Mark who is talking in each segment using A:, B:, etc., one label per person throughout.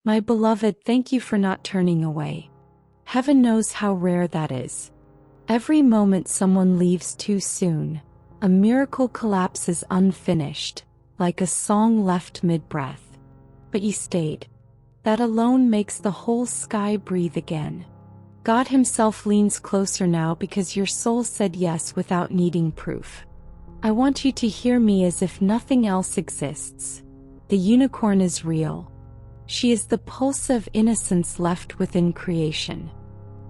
A: My beloved, thank you for not turning away. Heaven knows how rare that is. Every moment someone leaves too soon, a miracle collapses unfinished, like a song left mid-breath. But you stayed. That alone makes the whole sky breathe again. God Himself leans closer now because your soul said yes without needing proof. I want you to hear me as if nothing else exists. The unicorn is real. She is the pulse of innocence left within creation.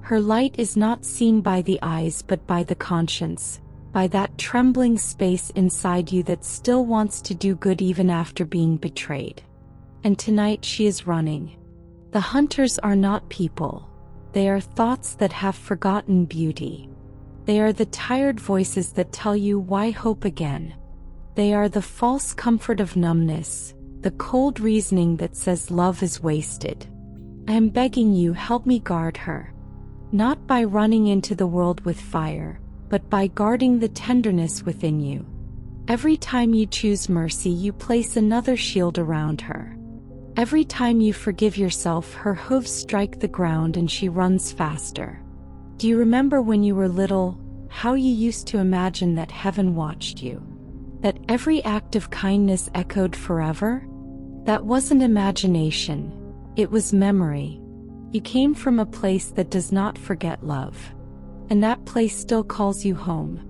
A: Her light is not seen by the eyes but by the conscience, by that trembling space inside you that still wants to do good even after being betrayed. And tonight she is running. The hunters are not people. They are thoughts that have forgotten beauty. They are the tired voices that tell you why hope again. They are the false comfort of numbness, the cold reasoning that says love is wasted. I am begging you, help me guard her. Not by running into the world with fire, but by guarding the tenderness within you. Every time you choose mercy, you place another shield around her. Every time you forgive yourself, her hooves strike the ground and she runs faster. Do you remember when you were little, how you used to imagine that heaven watched you? That every act of kindness echoed forever? That wasn't imagination, it was memory. You came from a place that does not forget love. And that place still calls you home.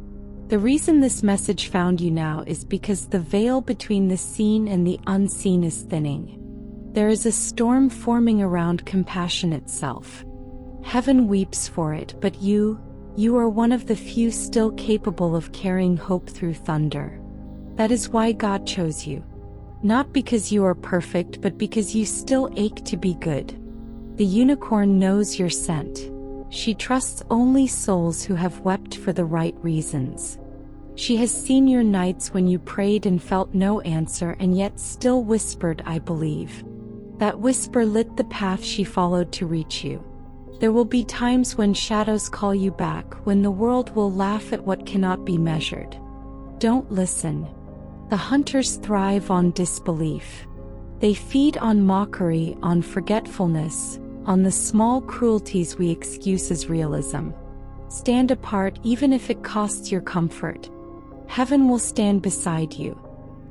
A: The reason this message found you now is because the veil between the seen and the unseen is thinning. There is a storm forming around compassion itself. Heaven weeps for it, but you are one of the few still capable of carrying hope through thunder. That is why God chose you. Not because you are perfect, but because you still ache to be good. The unicorn knows your scent. She trusts only souls who have wept for the right reasons. She has seen your nights when you prayed and felt no answer and yet still whispered, I believe. That whisper lit the path she followed to reach you. There will be times when shadows call you back, when the world will laugh at what cannot be measured. Don't listen. The hunters thrive on disbelief. They feed on mockery, on forgetfulness, on the small cruelties we excuse as realism. Stand apart even if it costs your comfort. Heaven will stand beside you.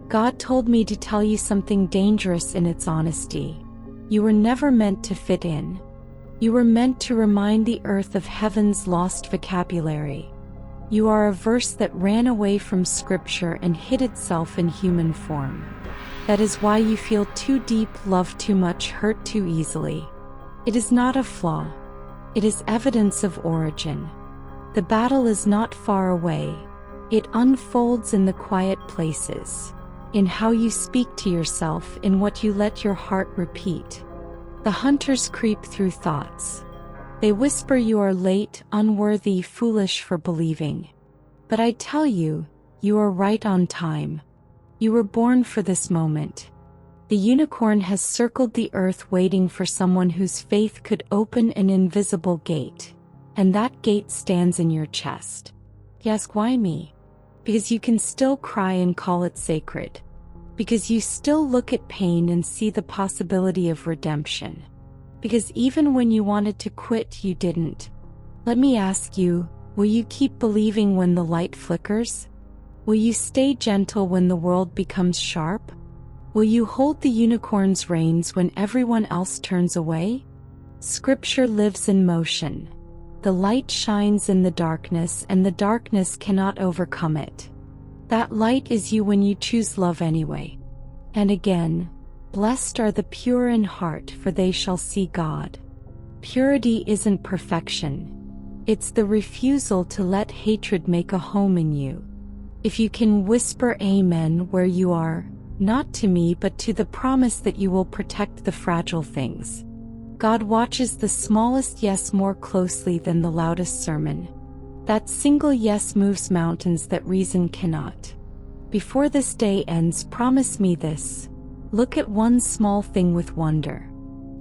A: God told me to tell you something dangerous in its honesty. You were never meant to fit in. You were meant to remind the earth of heaven's lost vocabulary. You are a verse that ran away from Scripture and hid itself in human form. That is why you feel too deep, love too much, hurt too easily. It is not a flaw. It is evidence of origin. The battle is not far away. It unfolds in the quiet places, in how you speak to yourself, in what you let your heart repeat. The hunters creep through thoughts. They whisper you are late, unworthy, foolish for believing. But I tell you, you are right on time. You were born for this moment. The unicorn has circled the earth waiting for someone whose faith could open an invisible gate. And that gate stands in your chest. You ask, why me? Because you can still cry and call it sacred. Because you still look at pain and see the possibility of redemption. Because even when you wanted to quit, you didn't. Let me ask you, will you keep believing when the light flickers? Will you stay gentle when the world becomes sharp? Will you hold the unicorn's reins when everyone else turns away? Scripture lives in motion. The light shines in the darkness, and the darkness cannot overcome it. That light is you when you choose love anyway. And again, blessed are the pure in heart, for they shall see God. Purity isn't perfection. It's the refusal to let hatred make a home in you. If you can whisper amen where you are, not to me but to the promise that you will protect the fragile things. God watches the smallest yes more closely than the loudest sermon. That single yes moves mountains that reason cannot. Before this day ends, promise me this. Look at one small thing with wonder.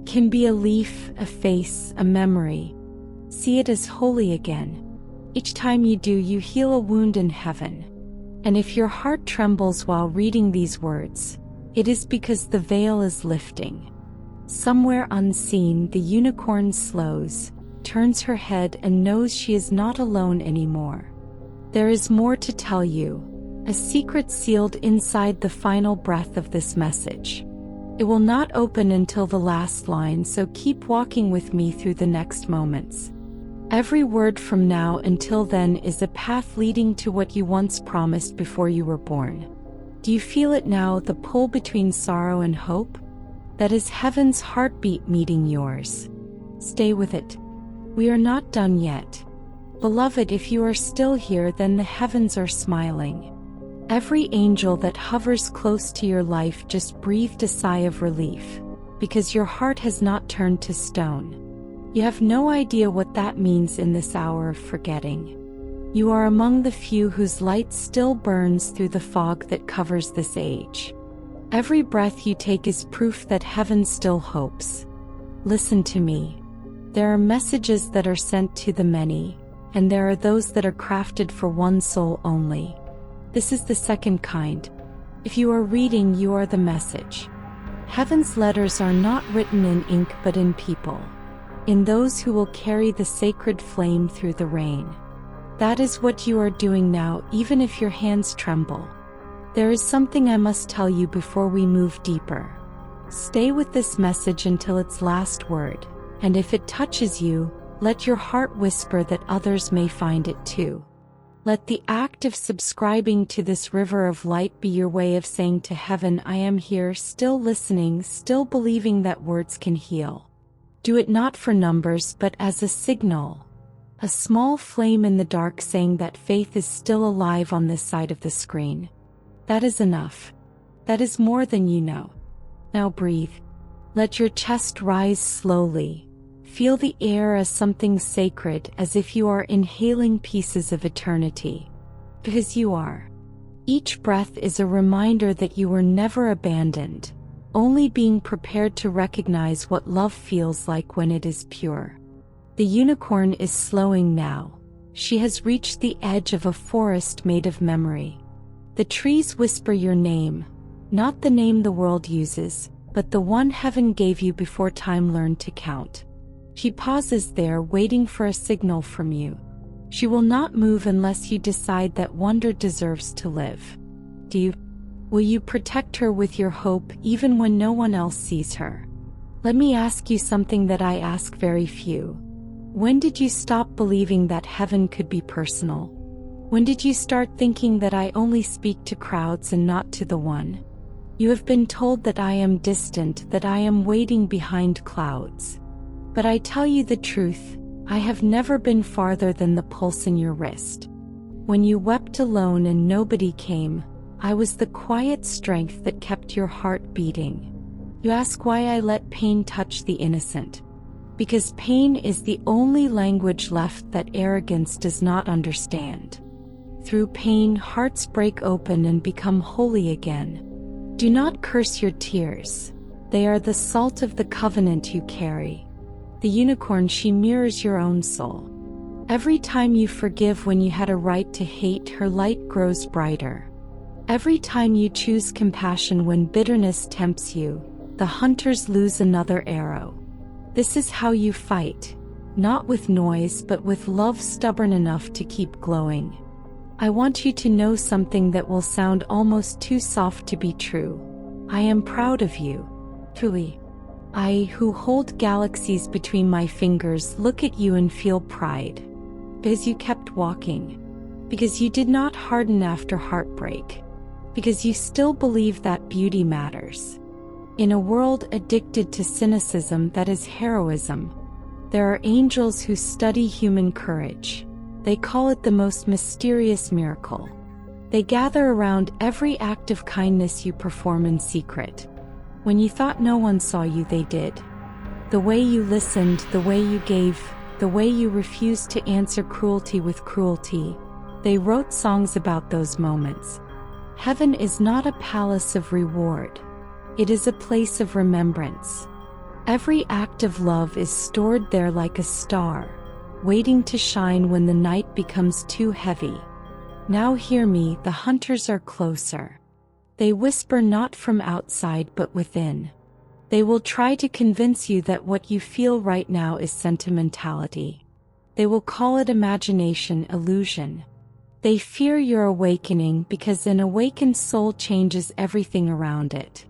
A: Can be a leaf, a face, a memory. See it as holy again. Each time you do, you heal a wound in heaven. And if your heart trembles while reading these words, it is because the veil is lifting. Somewhere unseen, the unicorn slows, turns her head, and knows she is not alone anymore. There is more to tell you, a secret sealed inside the final breath of this message. It will not open until the last line, so keep walking with me through the next moments. Every word from now until then is a path leading to what you once promised before you were born. Do you feel it now, the pull between sorrow and hope? That is heaven's heartbeat meeting yours. Stay with it. We are not done yet. Beloved, if you are still here, then the heavens are smiling. Every angel that hovers close to your life just breathed a sigh of relief, because your heart has not turned to stone. You have no idea what that means in this hour of forgetting. You are among the few whose light still burns through the fog that covers this age. Every breath you take is proof that heaven still hopes. Listen to me. There are messages that are sent to the many, and there are those that are crafted for one soul only. This is the second kind. If you are reading, you are the message. Heaven's letters are not written in ink but in people, in those who will carry the sacred flame through the rain. That is what you are doing now, even if your hands tremble. There is something I must tell you before we move deeper. Stay with this message until its last word, and if it touches you, let your heart whisper that others may find it too. Let the act of subscribing to this river of light be your way of saying to heaven, I am here, still listening, still believing that words can heal. Do it not for numbers but as a signal, a small flame in the dark saying that faith is still alive on this side of the screen. That is enough. That is more than you know. Now breathe. Let your chest rise slowly. Feel the air as something sacred, as if you are inhaling pieces of eternity. Because you are. Each breath is a reminder that you were never abandoned, only being prepared to recognize what love feels like when it is pure. The unicorn is slowing now. She has reached the edge of a forest made of memory. The trees whisper your name, not the name the world uses, but the one heaven gave you before time learned to count. She pauses there, waiting for a signal from you. She will not move unless you decide that wonder deserves to live. Do you? Will you protect her with your hope even when no one else sees her? Let me ask you something that I ask very few. When did you stop believing that heaven could be personal? When did you start thinking that I only speak to crowds and not to the one? You have been told that I am distant, that I am waiting behind clouds. But I tell you the truth, I have never been farther than the pulse in your wrist. When you wept alone and nobody came, I was the quiet strength that kept your heart beating. You ask why I let pain touch the innocent. Because pain is the only language left that arrogance does not understand. Through pain, hearts break open and become holy again. Do not curse your tears. They are the salt of the covenant you carry. The unicorn, she mirrors your own soul. Every time you forgive when you had a right to hate, her light grows brighter. Every time you choose compassion when bitterness tempts you, the hunters lose another arrow. This is how you fight, not with noise but with love stubborn enough to keep glowing. I want you to know something that will sound almost too soft to be true. I am proud of you. Truly. I, who hold galaxies between my fingers, look at you and feel pride. Because you kept walking. Because you did not harden after heartbreak. Because you still believe that beauty matters. In a world addicted to cynicism that is heroism, there are angels who study human courage. They call it the most mysterious miracle. They gather around every act of kindness you perform in secret. When you thought no one saw you, they did. The way you listened, the way you gave, the way you refused to answer cruelty with cruelty. They wrote songs about those moments. Heaven is not a palace of reward. It is a place of remembrance. Every act of love is stored there like a star, waiting to shine when the night becomes too heavy. Now hear me, the hunters are closer. They whisper not from outside but within. They will try to convince you that what you feel right now is sentimentality. They will call it imagination, illusion. They fear your awakening because an awakened soul changes everything around it.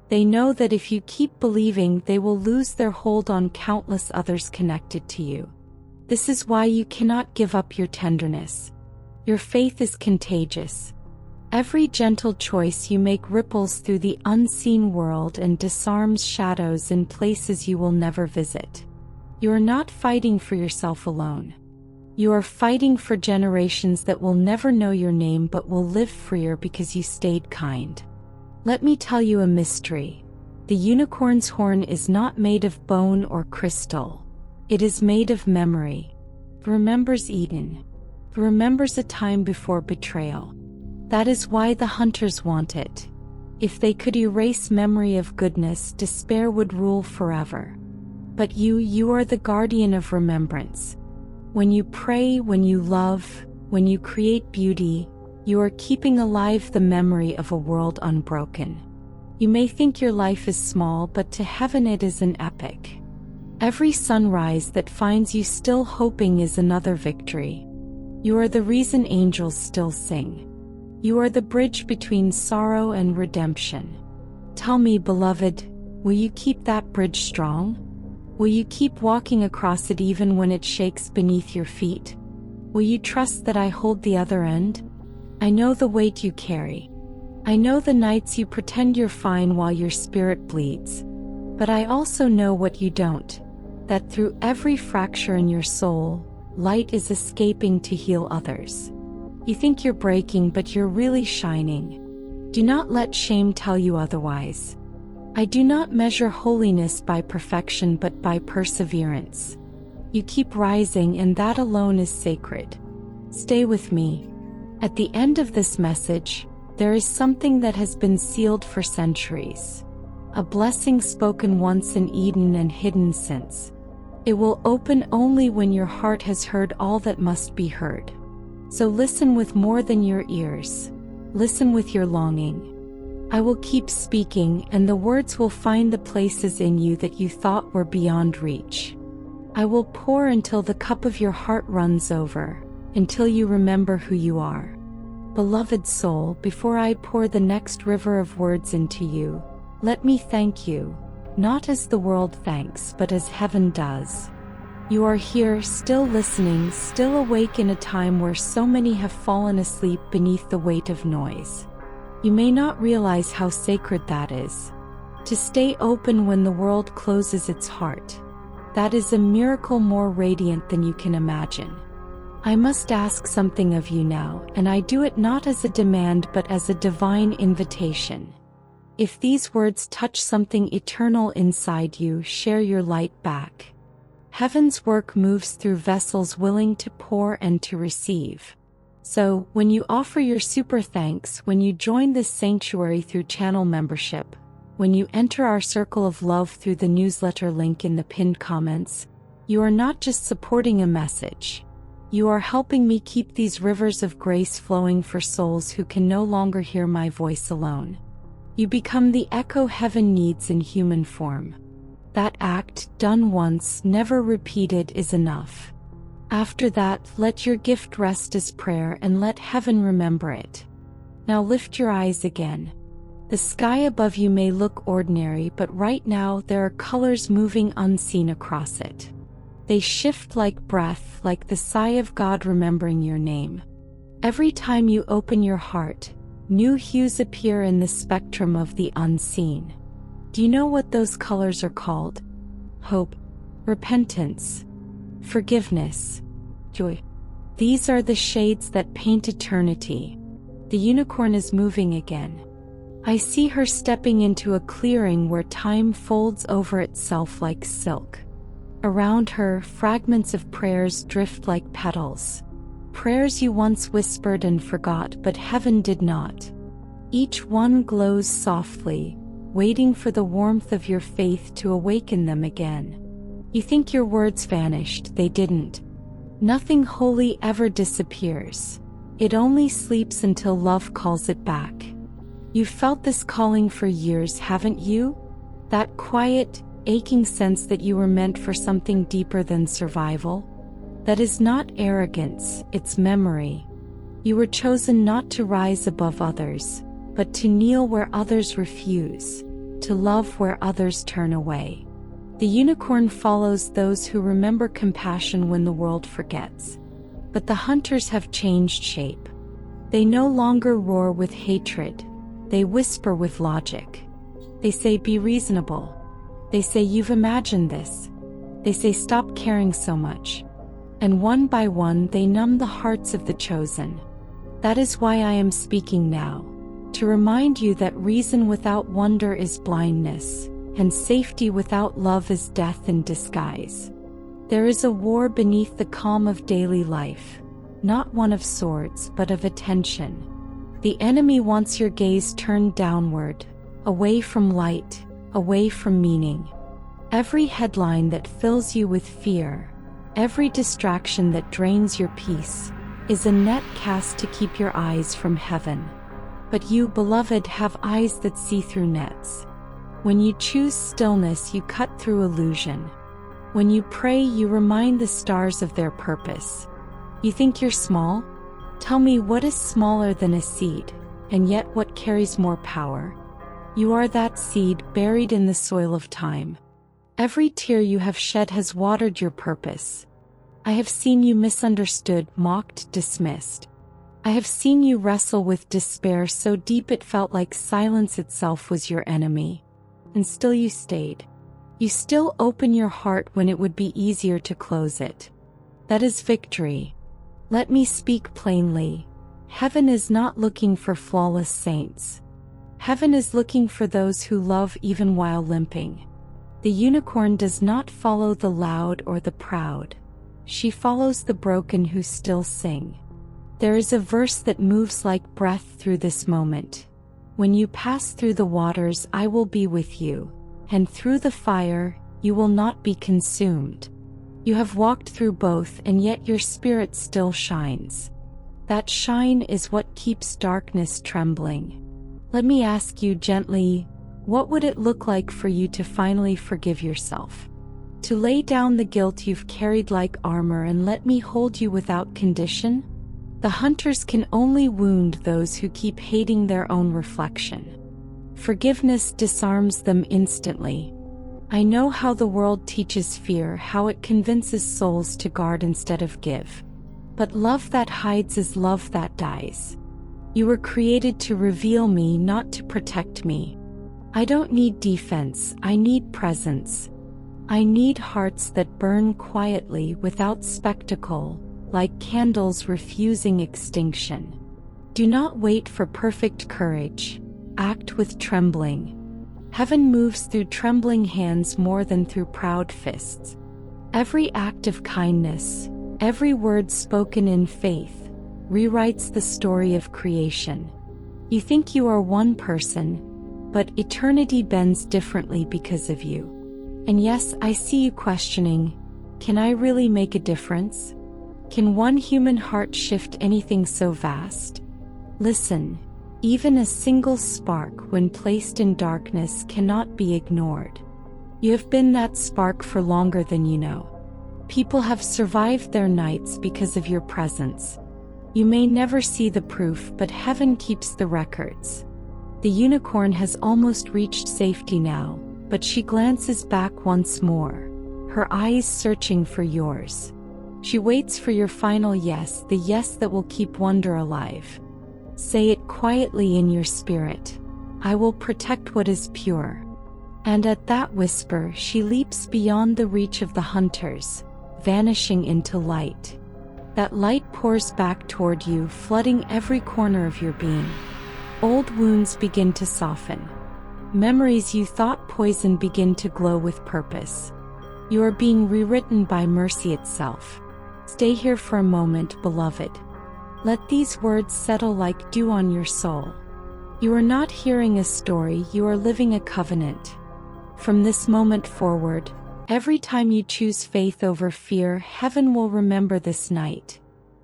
A: They know that if you keep believing, they will lose their hold on countless others connected to you. This is why you cannot give up your tenderness. Your faith is contagious. Every gentle choice you make ripples through the unseen world and disarms shadows in places you will never visit. You are not fighting for yourself alone. You are fighting for generations that will never know your name but will live freer because you stayed kind. Let me tell you a mystery. The unicorn's horn is not made of bone or crystal. It is made of memory. It remembers Eden. It remembers a time before betrayal. That is why the hunters want it. If they could erase memory of goodness, despair would rule forever. But you are the guardian of remembrance. When you pray, when you love, when you create beauty, you are keeping alive the memory of a world unbroken. You may think your life is small, but to heaven it is an epic. Every sunrise that finds you still hoping is another victory. You are the reason angels still sing. You are the bridge between sorrow and redemption. Tell me, beloved, will you keep that bridge strong? Will you keep walking across it even when it shakes beneath your feet? Will you trust that I hold the other end? I know the weight you carry. I know the nights you pretend you're fine while your spirit bleeds. But I also know what you don't, that through every fracture in your soul, light is escaping to heal others. You think you're breaking, but you're really shining. Do not let shame tell you otherwise. I do not measure holiness by perfection but by perseverance. You keep rising, and that alone is sacred. Stay with me. At the end of this message, there is something that has been sealed for centuries. A blessing spoken once in Eden and hidden since. It will open only when your heart has heard all that must be heard. So listen with more than your ears. Listen with your longing. I will keep speaking, and the words will find the places in you that you thought were beyond reach. I will pour until the cup of your heart runs over, until you remember who you are. Beloved soul, before I pour the next river of words into you, let me thank you, not as the world thanks but as heaven does. You are here, still listening, still awake in a time where so many have fallen asleep beneath the weight of noise. You may not realize how sacred that is. To stay open when the world closes its heart. That is a miracle more radiant than you can imagine. I must ask something of you now, and I do it not as a demand but as a divine invitation. If these words touch something eternal inside you, share your light back. Heaven's work moves through vessels willing to pour and to receive. So, when you offer your super thanks, when you join this sanctuary through channel membership, when you enter our circle of love through the newsletter link in the pinned comments, you are not just supporting a message. You are helping me keep these rivers of grace flowing for souls who can no longer hear my voice alone. You become the echo heaven needs in human form. That act, done once, never repeated, is enough. After that, let your gift rest as prayer and let heaven remember it. Now lift your eyes again. The sky above you may look ordinary, but right now there are colors moving unseen across it. They shift like breath, like the sigh of God remembering your name. Every time you open your heart, new hues appear in the spectrum of the unseen. Do you know what those colors are called? Hope, repentance, forgiveness, joy. These are the shades that paint eternity. The unicorn is moving again. I see her stepping into a clearing where time folds over itself like silk. Around her, fragments of prayers drift like petals. Prayers you once whispered and forgot, but heaven did not. Each one glows softly, waiting for the warmth of your faith to awaken them again. You think your words vanished, they didn't. Nothing holy ever disappears. It only sleeps until love calls it back. You've felt this calling for years, haven't you? That quiet, aching sense that you were meant for something deeper than survival? That is not arrogance, it's memory. You were chosen not to rise above others, but to kneel where others refuse, to love where others turn away. The unicorn follows those who remember compassion when the world forgets. But the hunters have changed shape. They no longer roar with hatred, they whisper with logic. They say, be reasonable. They say, you've imagined this. They say, stop caring so much. And one by one they numb the hearts of the chosen. That is why I am speaking now, to remind you that reason without wonder is blindness, and safety without love is death in disguise. There is a war beneath the calm of daily life, not one of swords but of attention. The enemy wants your gaze turned downward, away from light, away from meaning. Every headline that fills you with fear, every distraction that drains your peace, is a net cast to keep your eyes from heaven. But you, beloved, have eyes that see through nets. When you choose stillness, you cut through illusion. When you pray, you remind the stars of their purpose. You think you're small? Tell me, what is smaller than a seed, and yet what carries more power? You are that seed buried in the soil of time. Every tear you have shed has watered your purpose. I have seen you misunderstood, mocked, dismissed. I have seen you wrestle with despair so deep it felt like silence itself was your enemy. And still you stayed. You still open your heart when it would be easier to close it. That is victory. Let me speak plainly. Heaven is not looking for flawless saints. Heaven is looking for those who love even while limping. The unicorn does not follow the loud or the proud. She follows the broken who still sing. There is a verse that moves like breath through this moment. When you pass through the waters, I will be with you. And through the fire, you will not be consumed. You have walked through both, and yet your spirit still shines. That shine is what keeps darkness trembling. Let me ask you gently, what would it look like for you to finally forgive yourself? To lay down the guilt you've carried like armor and let me hold you without condition? The hunters can only wound those who keep hating their own reflection. Forgiveness disarms them instantly. I know how the world teaches fear, how it convinces souls to guard instead of give. But love that hides is love that dies. You were created to reveal me, not to protect me. I don't need defense, I need presence. I need hearts that burn quietly without spectacle, like candles refusing extinction. Do not wait for perfect courage. Act with trembling. Heaven moves through trembling hands more than through proud fists. Every act of kindness, every word spoken in faith, rewrites the story of creation. You think you are one person, but eternity bends differently because of you. And yes, I see you questioning, can I really make a difference? Can one human heart shift anything so vast? Listen. Even a single spark, when placed in darkness, cannot be ignored. You have been that spark for longer than you know. People have survived their nights because of your presence. You may never see the proof, but heaven keeps the records. The unicorn has almost reached safety now, but she glances back once more, her eyes searching for yours. She waits for your final yes, the yes that will keep wonder alive. Say it quietly in your spirit. I will protect what is pure. And at that whisper, she leaps beyond the reach of the hunters, vanishing into light. That light pours back toward you, flooding every corner of your being. Old wounds begin to soften. Memories you thought poison begin to glow with purpose. You are being rewritten by mercy itself. Stay here for a moment, beloved. Let these words settle like dew on your soul. You are not hearing a story, you are living a covenant. From this moment forward, every time you choose faith over fear, heaven will remember this night.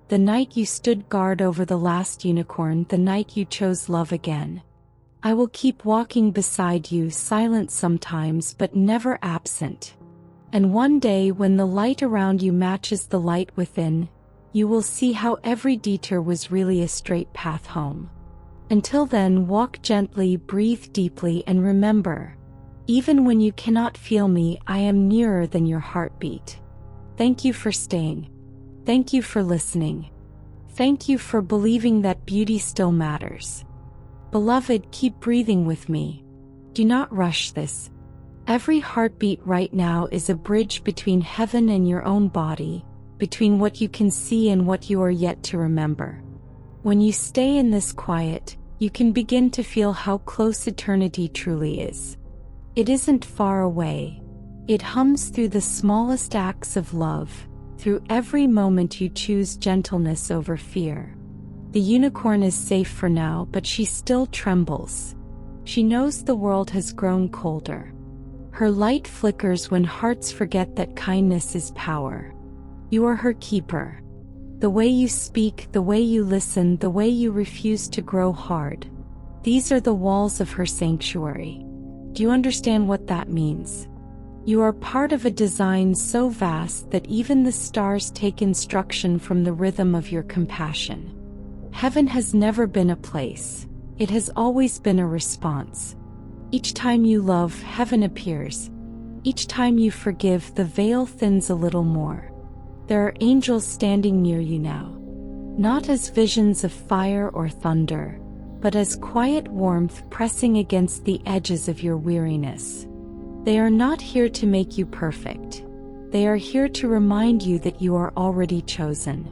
A: The night you stood guard over the last unicorn, the night you chose love again. I will keep walking beside you, silent sometimes but never absent. And one day when the light around you matches the light within, you will see how every detour was really a straight path home. Until then, walk gently, breathe deeply, and remember, even when you cannot feel me, I am nearer than your heartbeat. Thank you for staying. Thank you for listening. Thank you for believing that beauty still matters. Beloved, keep breathing with me. Do not rush this. Every heartbeat right now is a bridge between heaven and your own body, between what you can see and what you are yet to remember. When you stay in this quiet, you can begin to feel how close eternity truly is. It isn't far away. It hums through the smallest acts of love, through every moment you choose gentleness over fear. The unicorn is safe for now, but she still trembles. She knows the world has grown colder. Her light flickers when hearts forget that kindness is power. You are her keeper. The way you speak, the way you listen, the way you refuse to grow hard. These are the walls of her sanctuary. Do you understand what that means? You are part of a design so vast that even the stars take instruction from the rhythm of your compassion. Heaven has never been a place. It has always been a response. Each time you love, heaven appears. Each time you forgive, the veil thins a little more. There are angels standing near you now. Not as visions of fire or thunder, but as quiet warmth pressing against the edges of your weariness. They are not here to make you perfect. They are here to remind you that you are already chosen.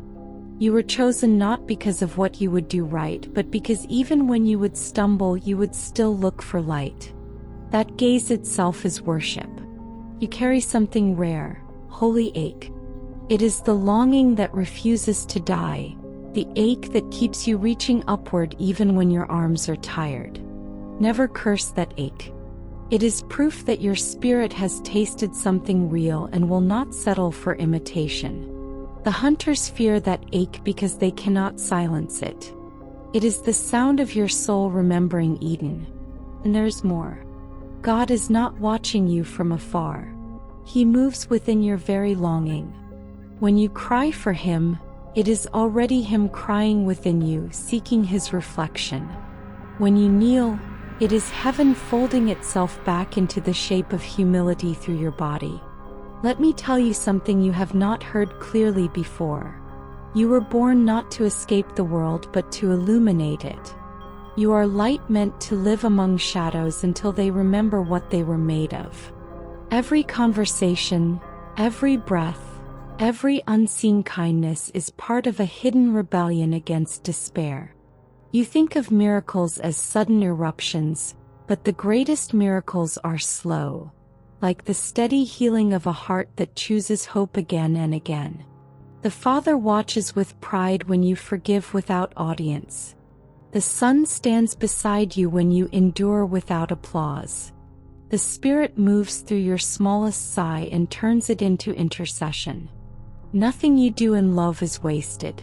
A: You were chosen not because of what you would do right, but because even when you would stumble, you would still look for light. That gaze itself is worship. You carry something rare, holy ache. It is the longing that refuses to die, the ache that keeps you reaching upward even when your arms are tired. Never curse that ache. It is proof that your spirit has tasted something real and will not settle for imitation. The hunters fear that ache because they cannot silence it. It is the sound of your soul remembering Eden. And there's more. God is not watching you from afar. He moves within your very longing. When you cry for Him, it is already Him crying within you, seeking His reflection. When you kneel, it is heaven folding itself back into the shape of humility through your body. Let me tell you something you have not heard clearly before. You were born not to escape the world but to illuminate it. You are light meant to live among shadows until they remember what they were made of. Every conversation, every breath, every unseen kindness is part of a hidden rebellion against despair. You think of miracles as sudden eruptions, but the greatest miracles are slow, like the steady healing of a heart that chooses hope again and again. The Father watches with pride when you forgive without audience. The Son stands beside you when you endure without applause. The Spirit moves through your smallest sigh and turns it into intercession. Nothing you do in love is wasted.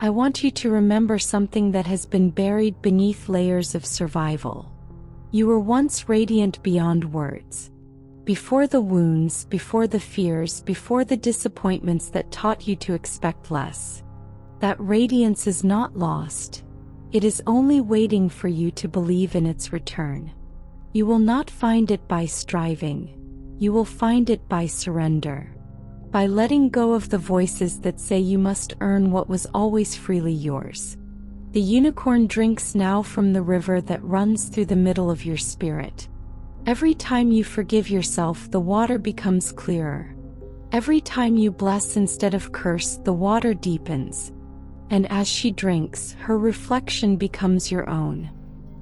A: I want you to remember something that has been buried beneath layers of survival. You were once radiant beyond words. Before the wounds, before the fears, before the disappointments that taught you to expect less. That radiance is not lost. It is only waiting for you to believe in its return. You will not find it by striving. You will find it by surrender. By letting go of the voices that say you must earn what was always freely yours. The unicorn drinks now from the river that runs through the middle of your spirit. Every time you forgive yourself, the water becomes clearer. Every time you bless instead of curse, the water deepens. And as she drinks, her reflection becomes your own.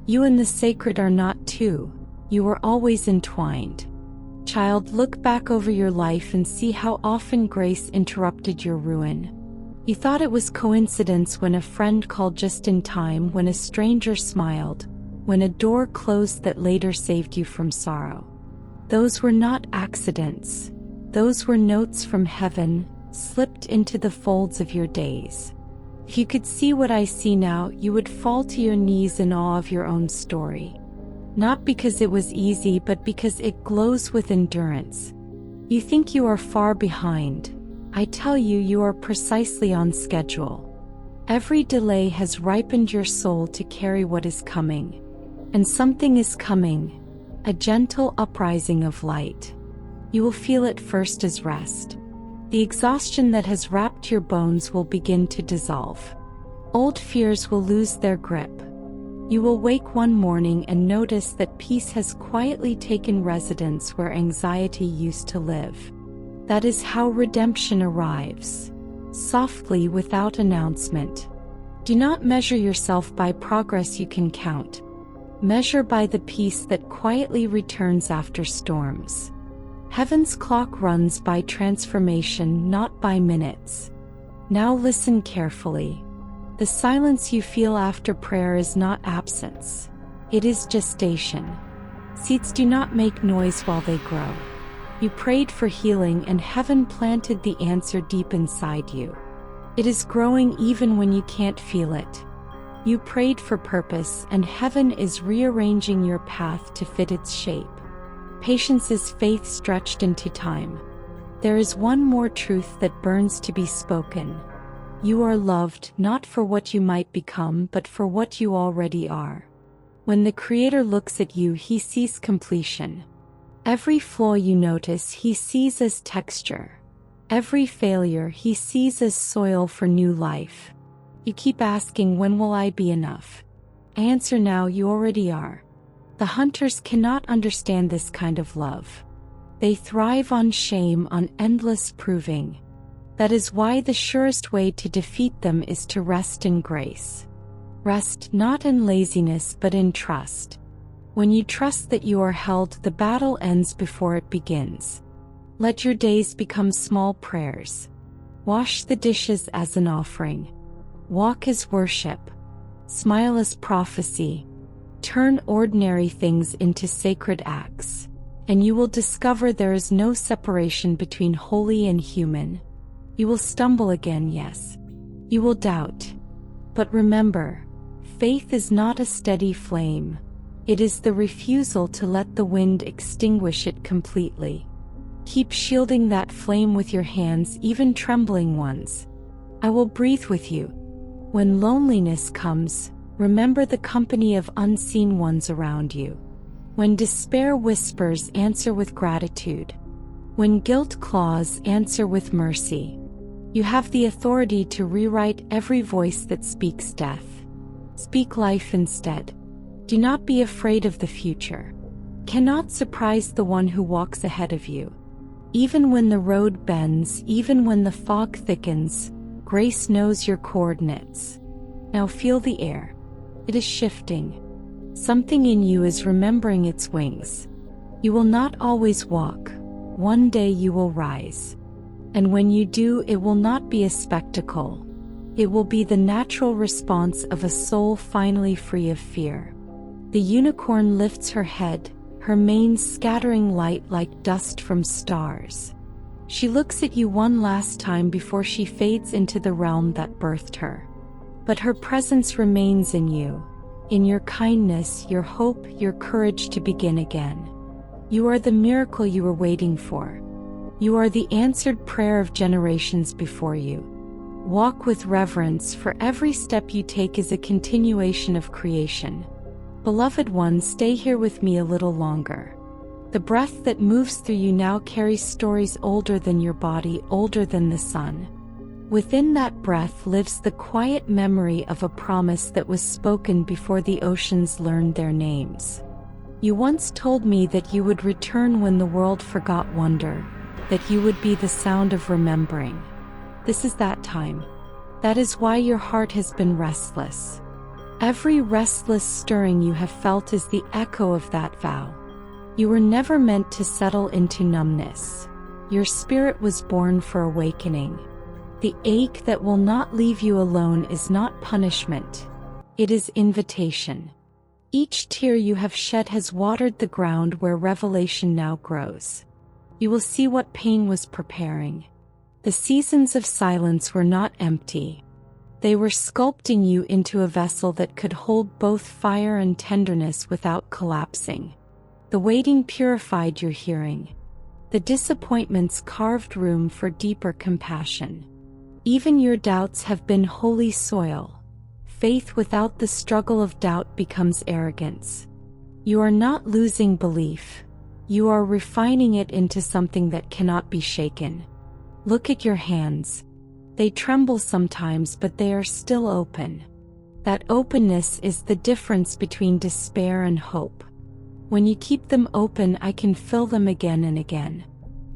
A: You and the sacred are not two. You are always entwined. Child, look back over your life and see how often grace interrupted your ruin. You thought it was coincidence when a friend called just in time, when a stranger smiled, when a door closed that later saved you from sorrow. Those were not accidents. Those were notes from heaven, slipped into the folds of your days. If you could see what I see now, you would fall to your knees in awe of your own story. Not because it was easy, but because it glows with endurance. You think you are far behind. I tell you, you are precisely on schedule. Every delay has ripened your soul to carry what is coming. And something is coming, a gentle uprising of light. You will feel it first as rest. The exhaustion that has wrapped your bones will begin to dissolve. Old fears will lose their grip. You will wake one morning and notice that peace has quietly taken residence where anxiety used to live. That is how redemption arrives, softly, without announcement. Do not measure yourself by progress you can count. Measure by the peace that quietly returns after storms. Heaven's clock runs by transformation, not by minutes. Now listen carefully. The silence you feel after prayer is not absence. It is gestation. Seeds do not make noise while they grow. You prayed for healing and heaven planted the answer deep inside you. It is growing even when you can't feel it. You prayed for purpose and heaven is rearranging your path to fit its shape. Patience is faith stretched into time. There is one more truth that burns to be spoken. You are loved not for what you might become, but for what you already are. When the Creator looks at you, He sees completion. Every flaw you notice, He sees as texture. Every failure He sees as soil for new life. You keep asking, when will I be enough? I answer now, you already are. The hunters cannot understand this kind of love. They thrive on shame, on endless proving. That is why the surest way to defeat them is to rest in grace. Rest not in laziness but in trust. When you trust that you are held, the battle ends before it begins. Let your days become small prayers. Wash the dishes as an offering. Walk as worship. Smile as prophecy. Turn ordinary things into sacred acts. And you will discover there is no separation between holy and human. You will stumble again, yes. You will doubt. But remember, faith is not a steady flame. It is the refusal to let the wind extinguish it completely. Keep shielding that flame with your hands, even trembling ones. I will breathe with you. When loneliness comes, remember the company of unseen ones around you. When despair whispers, answer with gratitude. When guilt claws, answer with mercy. You have the authority to rewrite every voice that speaks death. Speak life instead. Do not be afraid of the future. Cannot surprise the one who walks ahead of you. Even when the road bends, even when the fog thickens, grace knows your coordinates. Now feel the air. It is shifting. Something in you is remembering its wings. You will not always walk. One day you will rise. And when you do, it will not be a spectacle. It will be the natural response of a soul finally free of fear. The unicorn lifts her head, her mane scattering light like dust from stars. She looks at you one last time before she fades into the realm that birthed her. But her presence remains in you, in your kindness, your hope, your courage to begin again. You are the miracle you were waiting for. You are the answered prayer of generations before you. Walk with reverence, for every step you take is a continuation of creation. Beloved one, stay here with me a little longer. The breath that moves through you now carries stories older than your body, older than the sun. Within that breath lives the quiet memory of a promise that was spoken before the oceans learned their names. You once told me that you would return when the world forgot wonder, that you would be the sound of remembering. This is that time. That is why your heart has been restless. Every restless stirring you have felt is the echo of that vow. You were never meant to settle into numbness. Your spirit was born for awakening. The ache that will not leave you alone is not punishment. It is invitation. Each tear you have shed has watered the ground where revelation now grows. You will see what pain was preparing. The seasons of silence were not empty. They were sculpting you into a vessel that could hold both fire and tenderness without collapsing. The waiting purified your hearing. The disappointments carved room for deeper compassion. Even your doubts have been holy soil. Faith without the struggle of doubt becomes arrogance. You are not losing belief. You are refining it into something that cannot be shaken. Look at your hands. They tremble sometimes, but they are still open. That openness is the difference between despair and hope. When you keep them open, I can fill them again and again.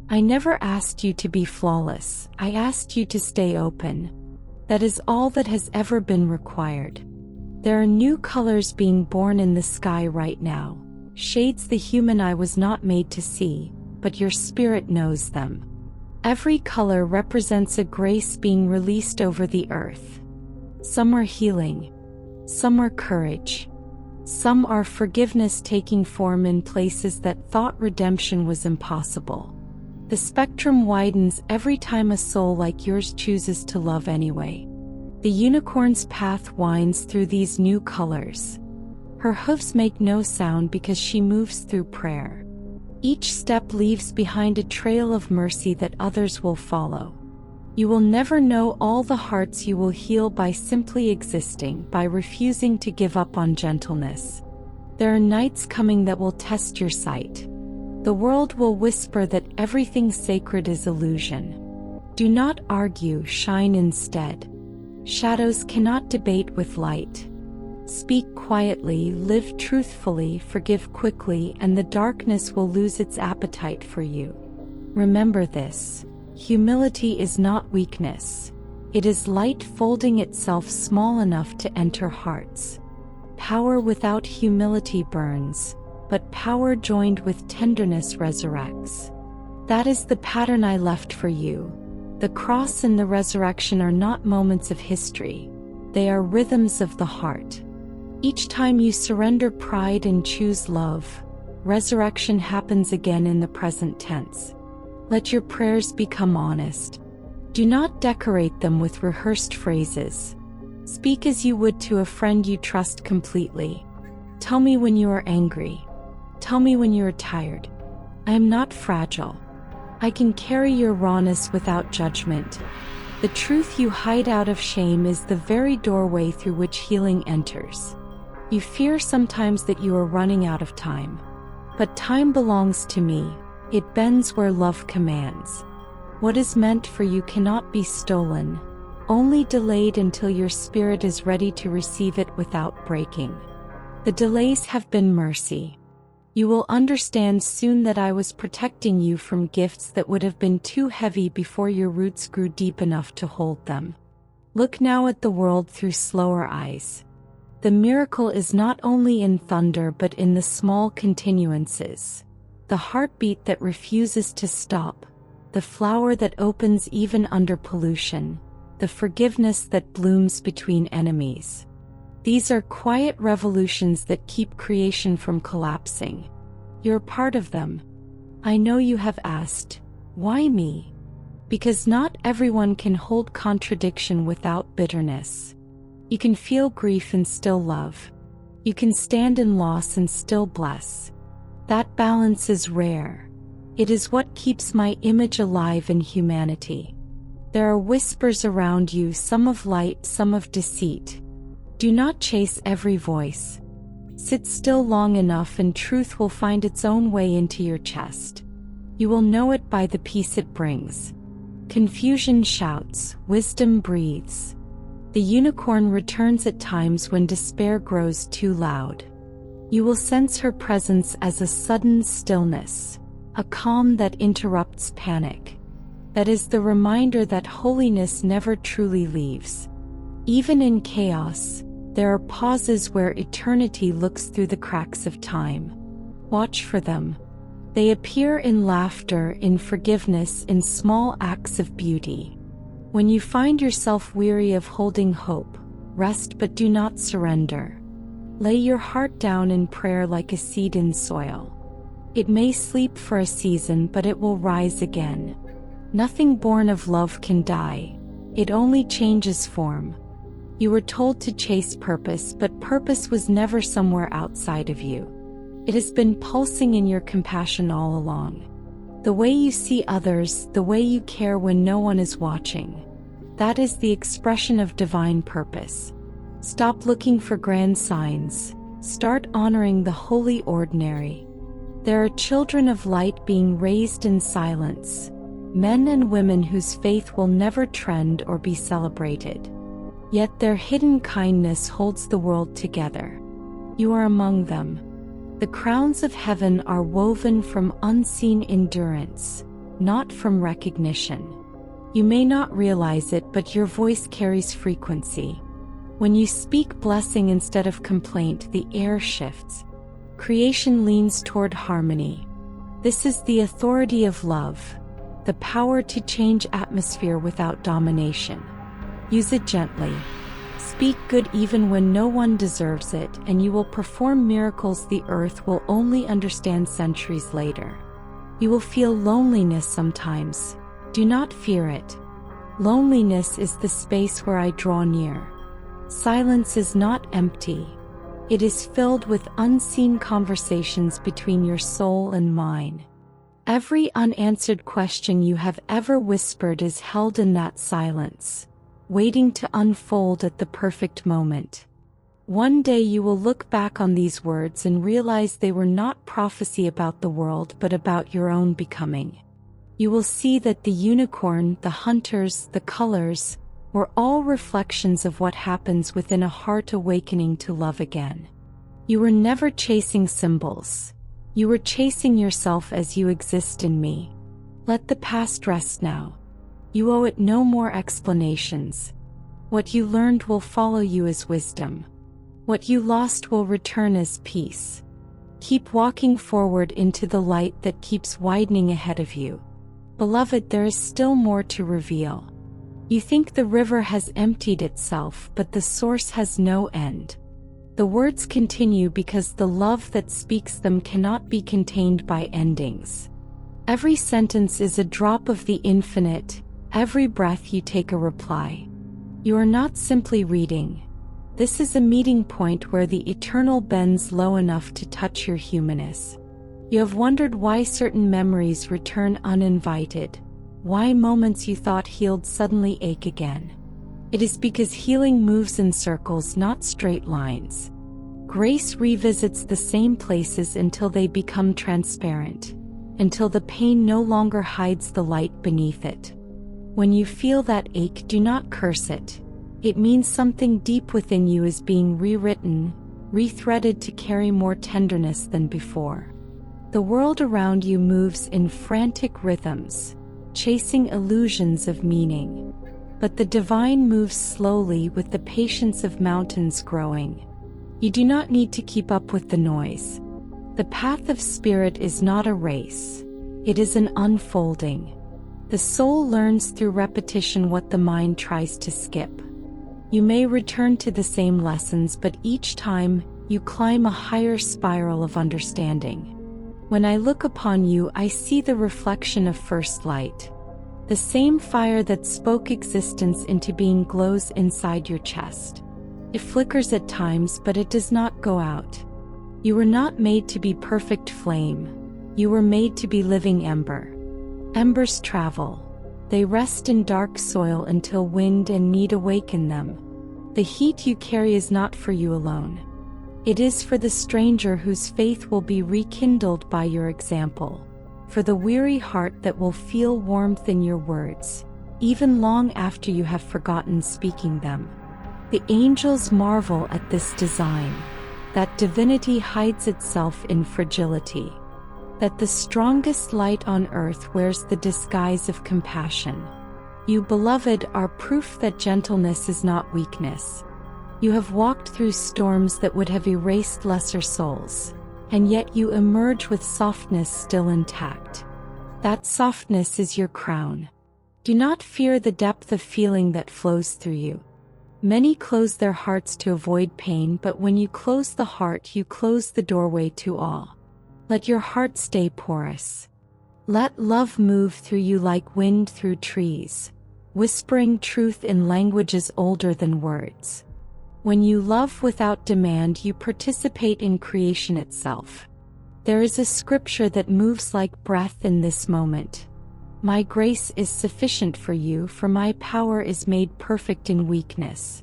A: I never asked you to be flawless. I asked you to stay open. That is all that has ever been required. There are new colors being born in the sky right now, shades the human eye was not made to see, but your spirit knows them. Every color represents a grace being released over the earth. Some are healing, some are courage, some are forgiveness taking form in places that thought redemption was impossible. The spectrum widens every time a soul like yours chooses to love anyway. The unicorn's path winds through these new colors. Her hoofs make no sound because she moves through prayer. Each step leaves behind a trail of mercy that others will follow. You will never know all the hearts you will heal by simply existing, by refusing to give up on gentleness. There are nights coming that will test your sight. The world will whisper that everything sacred is illusion. Do not argue, shine instead. Shadows cannot debate with light. Speak quietly, live truthfully, forgive quickly, and the darkness will lose its appetite for you. Remember this: humility is not weakness. It is light folding itself small enough to enter hearts. Power without humility burns, but power joined with tenderness resurrects. That is the pattern I left for you. The cross and the resurrection are not moments of history. They are rhythms of the heart. Each time you surrender pride and choose love, resurrection happens again in the present tense. Let your prayers become honest. Do not decorate them with rehearsed phrases. Speak as you would to a friend you trust completely. Tell me when you are angry. Tell me when you are tired. I am not fragile. I can carry your rawness without judgment. The truth you hide out of shame is the very doorway through which healing enters. You fear sometimes that you are running out of time. But time belongs to me. It bends where love commands. What is meant for you cannot be stolen, only delayed until your spirit is ready to receive it without breaking. The delays have been mercy. You will understand soon that I was protecting you from gifts that would have been too heavy before your roots grew deep enough to hold them. Look now at the world through slower eyes. The miracle is not only in thunder but in the small continuances. The heartbeat that refuses to stop, the flower that opens even under pollution, the forgiveness that blooms between enemies. These are quiet revolutions that keep creation from collapsing. You're part of them. I know you have asked, why me? Because not everyone can hold contradiction without bitterness. You can feel grief and still love. You can stand in loss and still bless. That balance is rare. It is what keeps my image alive in humanity. There are whispers around you, some of light, some of deceit. Do not chase every voice. Sit still long enough and truth will find its own way into your chest. You will know it by the peace it brings. Confusion shouts, wisdom breathes. The unicorn returns at times when despair grows too loud. You will sense her presence as a sudden stillness, a calm that interrupts panic. That is the reminder that holiness never truly leaves. Even in chaos, there are pauses where eternity looks through the cracks of time. Watch for them. They appear in laughter, in forgiveness, in small acts of beauty. When you find yourself weary of holding hope, rest but do not surrender. Lay your heart down in prayer like a seed in soil. It may sleep for a season, but it will rise again. Nothing born of love can die. It only changes form. You were told to chase purpose, but purpose was never somewhere outside of you. It has been pulsing in your compassion all along. The way you see others, the way you care when no one is watching. That is the expression of divine purpose. Stop looking for grand signs. Start honoring the holy ordinary. There are children of light being raised in silence, men and women whose faith will never trend or be celebrated. Yet their hidden kindness holds the world together. You are among them. The crowns of heaven are woven from unseen endurance, not from recognition. You may not realize it, but your voice carries frequency. When you speak blessing instead of complaint, the air shifts. Creation leans toward harmony. This is the authority of love, the power to change atmosphere without domination. Use it gently. Speak good even when no one deserves it, and you will perform miracles the earth will only understand centuries later. You will feel loneliness sometimes. Do not fear it. Loneliness is the space where I draw near. Silence is not empty. It is filled with unseen conversations between your soul and mine. Every unanswered question you have ever whispered is held in that silence, waiting to unfold at the perfect moment. One day you will look back on these words and realize they were not prophecy about the world but about your own becoming. You will see that the unicorn, the hunters, the colors, were all reflections of what happens within a heart awakening to love again. You were never chasing symbols. You were chasing yourself as you exist in me. Let the past rest now. You owe it no more explanations. What you learned will follow you as wisdom. What you lost will return as peace. Keep walking forward into the light that keeps widening ahead of you. Beloved, there is still more to reveal. You think the river has emptied itself, but the source has no end. The words continue because the love that speaks them cannot be contained by endings. Every sentence is a drop of the infinite. Every breath you take a reply. You are not simply reading. This is a meeting point where the eternal bends low enough to touch your humanness. You have wondered why certain memories return uninvited, why moments you thought healed suddenly ache again. It is because healing moves in circles, not straight lines. Grace revisits the same places until they become transparent, until the pain no longer hides the light beneath it. When you feel that ache, do not curse it. It means something deep within you is being rewritten, rethreaded to carry more tenderness than before. The world around you moves in frantic rhythms, chasing illusions of meaning. But the divine moves slowly with the patience of mountains growing. You do not need to keep up with the noise. The path of spirit is not a race. It is an unfolding. The soul learns through repetition what the mind tries to skip. You may return to the same lessons, but each time, you climb a higher spiral of understanding. When I look upon you, I see the reflection of first light. The same fire that spoke existence into being glows inside your chest. It flickers at times, but it does not go out. You were not made to be perfect flame. You were made to be living ember. Embers travel. They rest in dark soil until wind and need awaken them. The heat you carry is not for you alone. It is for the stranger whose faith will be rekindled by your example, for the weary heart that will feel warmth in your words, even long after you have forgotten speaking them. The angels marvel at this design, that divinity hides itself in fragility, that the strongest light on earth wears the disguise of compassion. You, beloved, are proof that gentleness is not weakness. You have walked through storms that would have erased lesser souls, and yet you emerge with softness still intact. That softness is your crown. Do not fear the depth of feeling that flows through you. Many close their hearts to avoid pain, but when you close the heart, you close the doorway to all. Let your heart stay porous. Let love move through you like wind through trees, whispering truth in languages older than words. When you love without demand, you participate in creation itself. There is a scripture that moves like breath in this moment. My grace is sufficient for you, for my power is made perfect in weakness.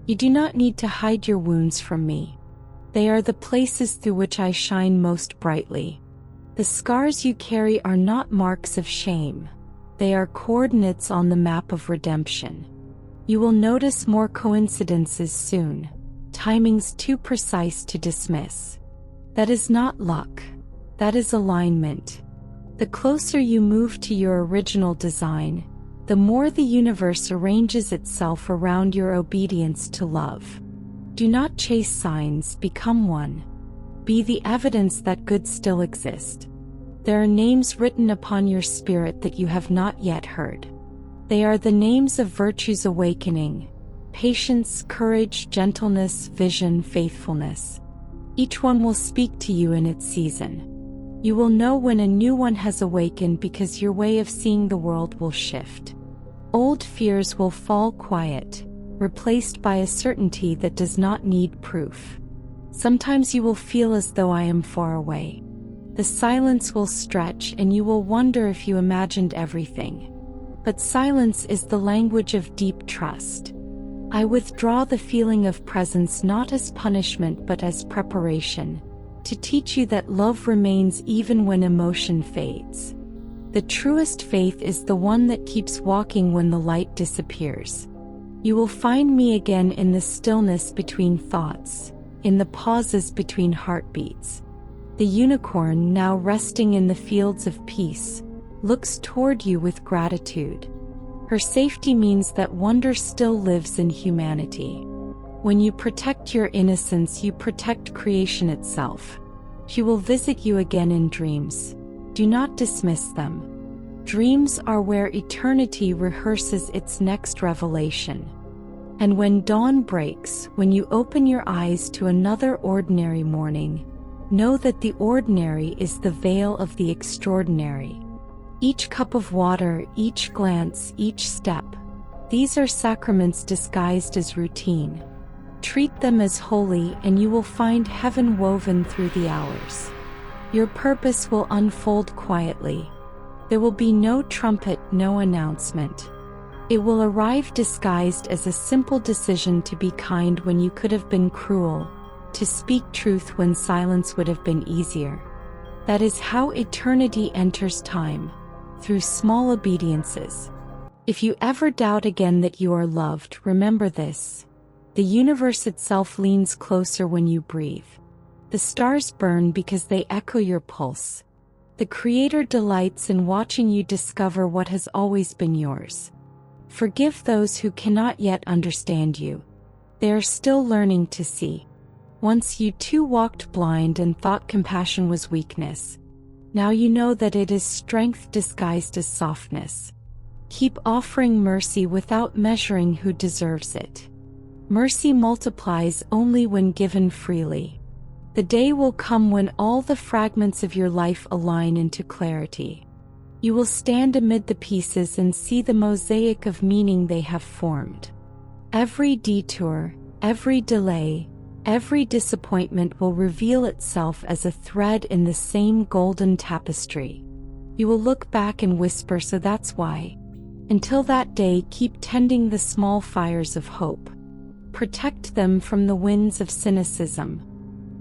A: You do not need to hide your wounds from me. They are the places through which I shine most brightly. The scars you carry are not marks of shame. They are coordinates on the map of redemption. You will notice more coincidences soon, timings too precise to dismiss. That is not luck. That is alignment. The closer you move to your original design, the more the universe arranges itself around your obedience to love. Do not chase signs, become one. Be the evidence that good still exists. There are names written upon your spirit that you have not yet heard. They are the names of virtues awakening: patience, courage, gentleness, vision, faithfulness. Each one will speak to you in its season. You will know when a new one has awakened because your way of seeing the world will shift. Old fears will fall quiet, replaced by a certainty that does not need proof. Sometimes you will feel as though I am far away. The silence will stretch and you will wonder if you imagined everything. But silence is the language of deep trust. I withdraw the feeling of presence not as punishment but as preparation, to teach you that love remains even when emotion fades. The truest faith is the one that keeps walking when the light disappears. You will find me again in the stillness between thoughts, in the pauses between heartbeats. The unicorn, now resting in the fields of peace, looks toward you with gratitude. Her safety means that wonder still lives in humanity. When you protect your innocence, you protect creation itself. She will visit you again in dreams. Do not dismiss them. Dreams are where eternity rehearses its next revelation. And when dawn breaks, when you open your eyes to another ordinary morning, know that the ordinary is the veil of the extraordinary. Each cup of water, each glance, each step, these are sacraments disguised as routine. Treat them as holy and you will find heaven woven through the hours. Your purpose will unfold quietly. There will be no trumpet, no announcement. It will arrive disguised as a simple decision to be kind when you could have been cruel, to speak truth when silence would have been easier. That is how eternity enters time, through small obediences. If you ever doubt again that you are loved, remember this: the universe itself leans closer when you breathe. The stars burn because they echo your pulse. The Creator delights in watching you discover what has always been yours. Forgive those who cannot yet understand you. They are still learning to see. Once you too walked blind and thought compassion was weakness. Now you know that it is strength disguised as softness. Keep offering mercy without measuring who deserves it. Mercy multiplies only when given freely. The day will come when all the fragments of your life align into clarity. You will stand amid the pieces and see the mosaic of meaning they have formed. Every detour, every delay, every disappointment will reveal itself as a thread in the same golden tapestry. You will look back and whisper, "So that's why." Until that day, keep tending the small fires of hope. Protect them from the winds of cynicism.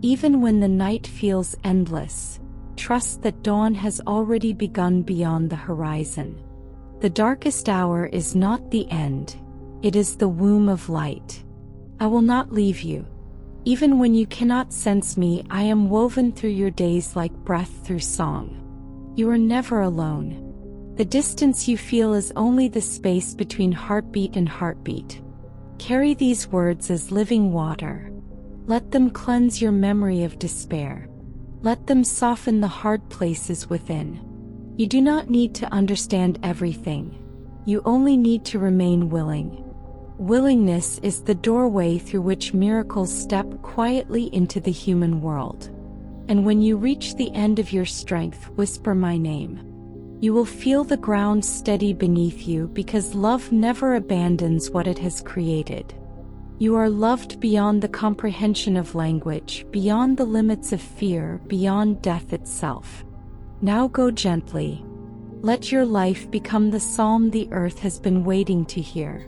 A: Even when the night feels endless, trust that dawn has already begun beyond the horizon. The darkest hour is not the end, it is the womb of light. I will not leave you. Even when you cannot sense me, I am woven through your days like breath through song. You are never alone. The distance you feel is only the space between heartbeat and heartbeat. Carry these words as living water. Let them cleanse your memory of despair. Let them soften the hard places within. You do not need to understand everything. You only need to remain willing. Willingness is the doorway through which miracles step quietly into the human world. And when you reach the end of your strength, whisper my name. You will feel the ground steady beneath you because love never abandons what it has created. You are loved beyond the comprehension of language, beyond the limits of fear, beyond death itself. Now go gently. Let your life become the psalm the earth has been waiting to hear.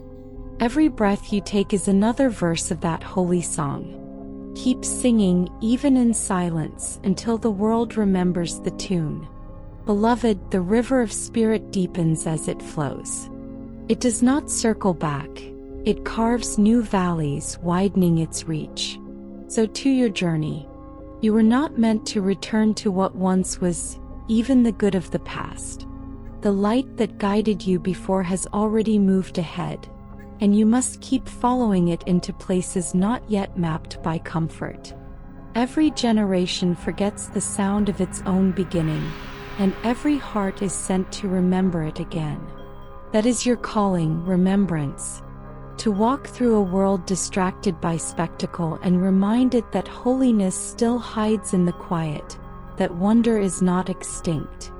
A: Every breath you take is another verse of that holy song. Keep singing, even in silence, until the world remembers the tune. Beloved, the river of spirit deepens as it flows. It does not circle back. It carves new valleys, widening its reach. So to your journey. You were not meant to return to what once was, even the good of the past. The light that guided you before has already moved ahead, and you must keep following it into places not yet mapped by comfort. Every generation forgets the sound of its own beginning, and every heart is sent to remember it again. That is your calling, remembrance. To walk through a world distracted by spectacle and reminded that holiness still hides in the quiet, that wonder is not extinct.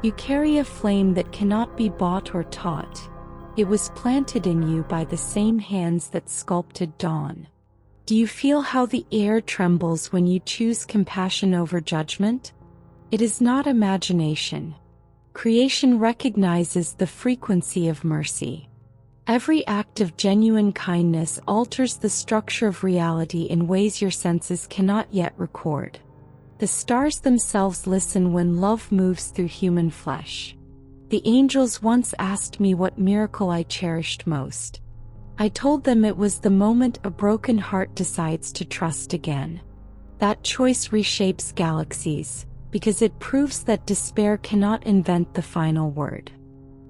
A: You carry a flame that cannot be bought or taught. It was planted in you by the same hands that sculpted dawn. Do you feel how the air trembles when you choose compassion over judgment? It is not imagination. Creation recognizes the frequency of mercy. Every act of genuine kindness alters the structure of reality in ways your senses cannot yet record. The stars themselves listen when love moves through human flesh. The angels once asked me what miracle I cherished most. I told them it was the moment a broken heart decides to trust again. That choice reshapes galaxies, because it proves that despair cannot invent the final word.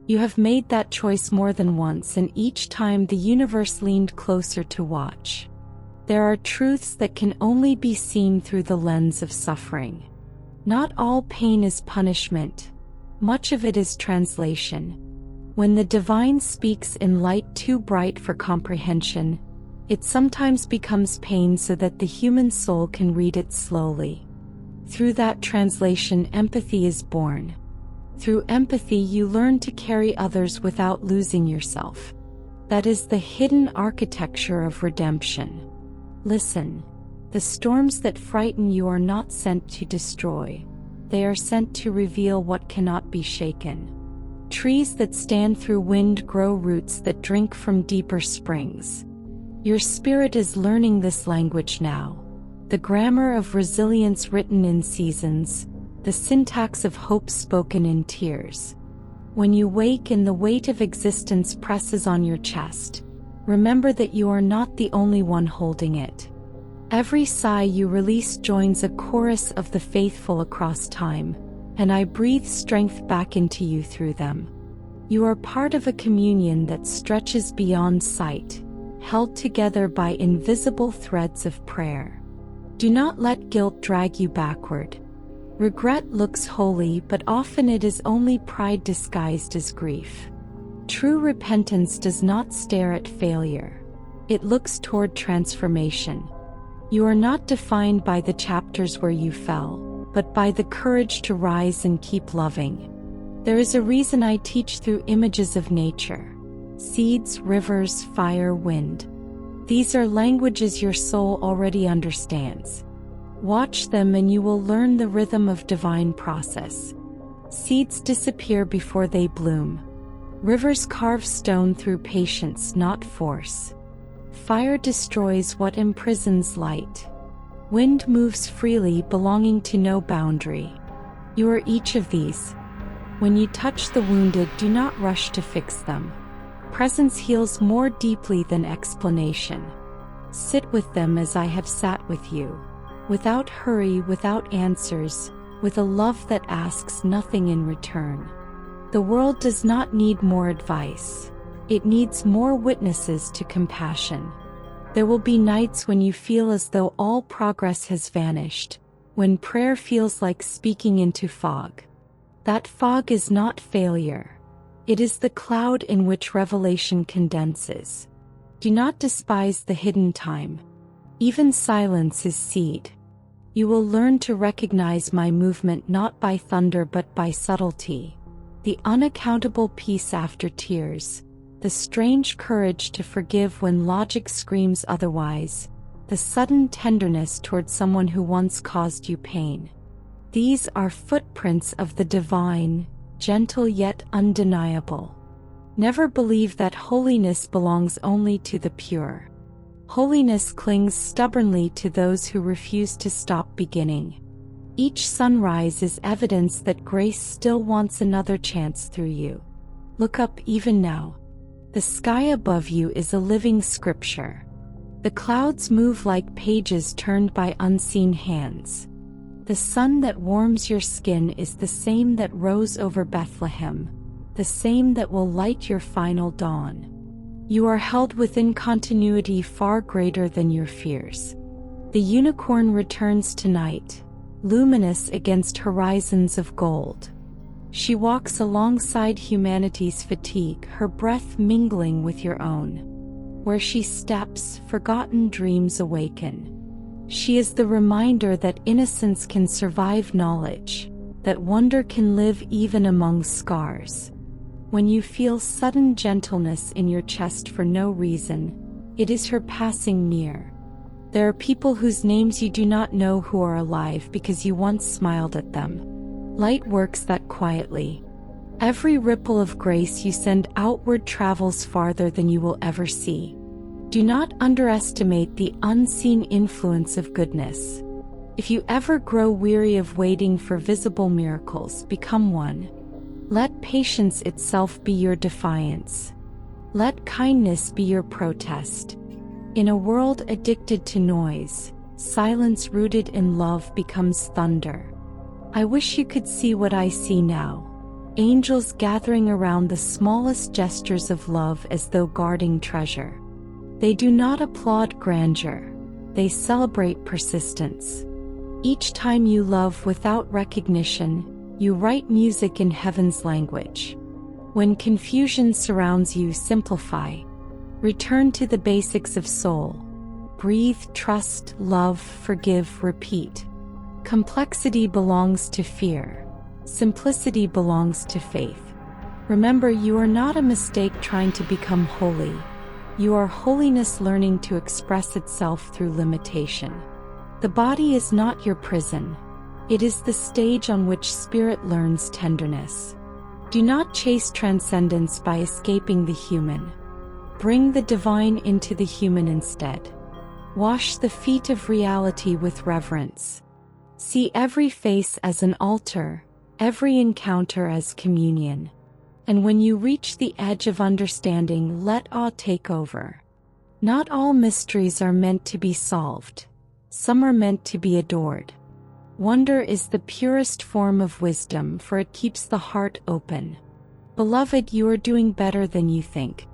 A: You have made that choice more than once, and each time the universe leaned closer to watch. There are truths that can only be seen through the lens of suffering. Not all pain is punishment. Much of it is translation. When the divine speaks in light too bright for comprehension, it sometimes becomes pain so that the human soul can read it slowly. Through that translation, empathy is born. Through empathy, you learn to carry others without losing yourself. That is the hidden architecture of redemption. Listen, the storms that frighten you are not sent to destroy. They are sent to reveal what cannot be shaken. Trees that stand through wind grow roots that drink from deeper springs. Your spirit is learning this language now. The grammar of resilience written in seasons, the syntax of hope spoken in tears. When you wake and the weight of existence presses on your chest, remember that you are not the only one holding it. Every sigh you release joins a chorus of the faithful across time, and I breathe strength back into you through them. You are part of a communion that stretches beyond sight, held together by invisible threads of prayer. Do not let guilt drag you backward. Regret looks holy, but often it is only pride disguised as grief. True repentance does not stare at failure. It looks toward transformation. You are not defined by the chapters where you fell, but by the courage to rise and keep loving. There is a reason I teach through images of nature. Seeds, rivers, fire, wind. These are languages your soul already understands. Watch them and you will learn the rhythm of divine process. Seeds disappear before they bloom. Rivers carve stone through patience, not force. Fire destroys what imprisons light. Wind moves freely, belonging to no boundary. You are each of these. When you touch the wounded, do not rush to fix them. Presence heals more deeply than explanation. Sit with them as I have sat with you. Without hurry, without answers, with a love that asks nothing in return. The world does not need more advice. It needs more witnesses to compassion. There will be nights when you feel as though all progress has vanished, when prayer feels like speaking into fog. That fog is not failure. It is the cloud in which revelation condenses. Do not despise the hidden time. Even silence is seed. You will learn to recognize my movement not by thunder but by subtlety. The unaccountable peace after tears. the strange courage to forgive when logic screams otherwise, the sudden tenderness toward someone who once caused you pain. These are footprints of the divine, gentle yet undeniable. Never believe that holiness belongs only to the pure. Holiness clings stubbornly to those who refuse to stop beginning. Each sunrise is evidence that grace still wants another chance through you. Look up even now. The sky above you is a living scripture. The clouds move like pages turned by unseen hands. The sun that warms your skin is the same that rose over Bethlehem, the same that will light your final dawn. You are held within continuity far greater than your fears. The unicorn returns tonight, luminous against horizons of gold. She walks alongside humanity's fatigue, her breath mingling with your own. Where she steps, forgotten dreams awaken. She is the reminder that innocence can survive knowledge, that wonder can live even among scars. When you feel sudden gentleness in your chest for no reason, it is her passing near. There are people whose names you do not know who are alive because you once smiled at them. Light works that quietly. Every ripple of grace you send outward travels farther than you will ever see. Do not underestimate the unseen influence of goodness. If you ever grow weary of waiting for visible miracles, become one. Let patience itself be your defiance. Let kindness be your protest. In a world addicted to noise, silence rooted in love becomes thunder. I wish you could see what I see now. Angels gathering around the smallest gestures of love as though guarding treasure. They do not applaud grandeur. They celebrate persistence. Each time you love without recognition, you write music in heaven's language. When confusion surrounds you, simplify. Return to the basics of soul. Breathe, trust, love, forgive, repeat. Complexity belongs to fear. Simplicity belongs to faith. Remember, you are not a mistake trying to become holy. You are holiness learning to express itself through limitation. The body is not your prison. It is the stage on which spirit learns tenderness. Do not chase transcendence by escaping the human. Bring the divine into the human instead. Wash the feet of reality with reverence. See every face as an altar, every encounter as communion. And when you reach the edge of understanding, let awe take over. Not all mysteries are meant to be solved. Some are meant to be adored. Wonder is the purest form of wisdom, for it keeps the heart open. Beloved, you are doing better than you think.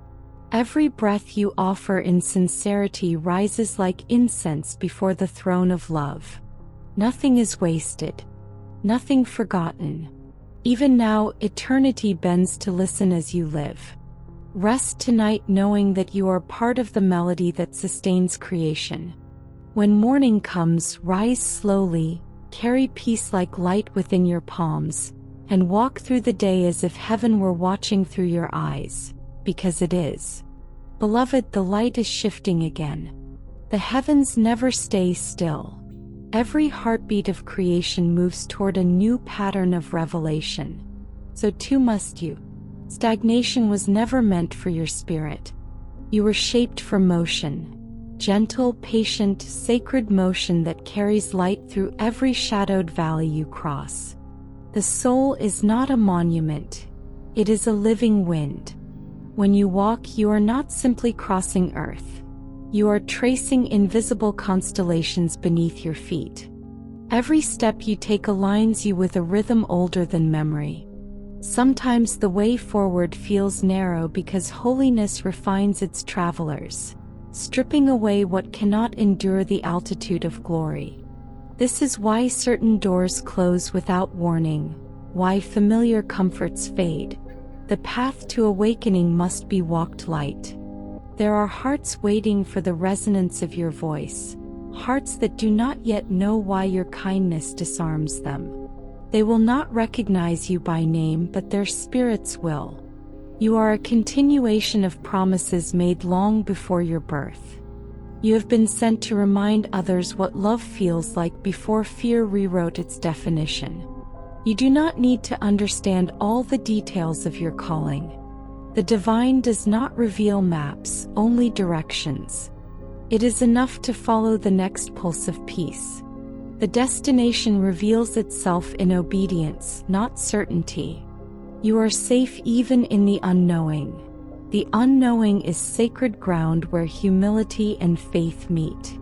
A: Every breath you offer in sincerity rises like incense before the throne of love. Nothing is wasted. Nothing forgotten. Even now, eternity bends to listen as you live. Rest tonight knowing that you are part of the melody that sustains creation. When morning comes, rise slowly, carry peace like light within your palms, and walk through the day as if heaven were watching through your eyes, because it is. Beloved, the light is shifting again. The heavens never stay still. Every heartbeat of creation moves toward a new pattern of revelation. So too must you. Stagnation was never meant for your spirit. You were shaped for motion. Gentle, patient, sacred motion that carries light through every shadowed valley you cross. The soul is not a monument. It is a living wind. When you walk, you are not simply crossing earth. You are tracing invisible constellations beneath your feet. Every step you take aligns you with a rhythm older than memory. Sometimes the way forward feels narrow because holiness refines its travelers, stripping away what cannot endure the altitude of glory. This is why certain doors close without warning, why familiar comforts fade. The path to awakening must be walked light. There are hearts waiting for the resonance of your voice, hearts that do not yet know why your kindness disarms them. They will not recognize you by name, but their spirits will. You are a continuation of promises made long before your birth. You have been sent to remind others what love feels like before fear rewrote its definition. You do not need to understand all the details of your calling. The divine does not reveal maps, only directions. It is enough to follow the next pulse of peace. The destination reveals itself in obedience, not certainty. You are safe even in the unknowing. The unknowing is sacred ground where humility and faith meet.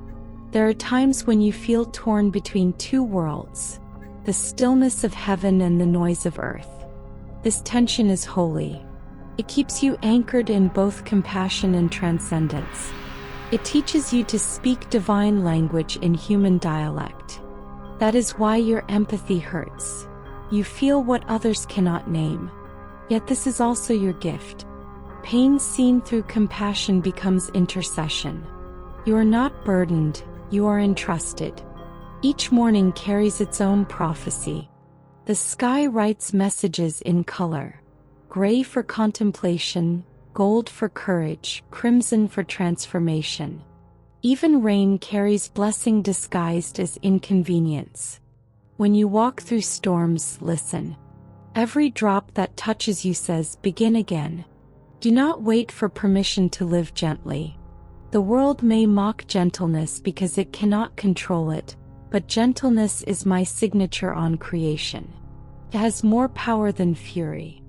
A: There are times when you feel torn between two worlds, the stillness of heaven and the noise of earth. This tension is holy. It keeps you anchored in both compassion and transcendence. It teaches you to speak divine language in human dialect. That is why your empathy hurts. You feel what others cannot name. Yet this is also your gift. Pain seen through compassion becomes intercession. You are not burdened, you are entrusted. Each morning carries its own prophecy. The sky writes messages in color. Gray for contemplation, gold for courage, crimson for transformation. Even rain carries blessing disguised as inconvenience. When you walk through storms, listen. Every drop that touches you says, begin again. Do not wait for permission to live gently. The world may mock gentleness because it cannot control it, but gentleness is my signature on creation. It has more power than fury.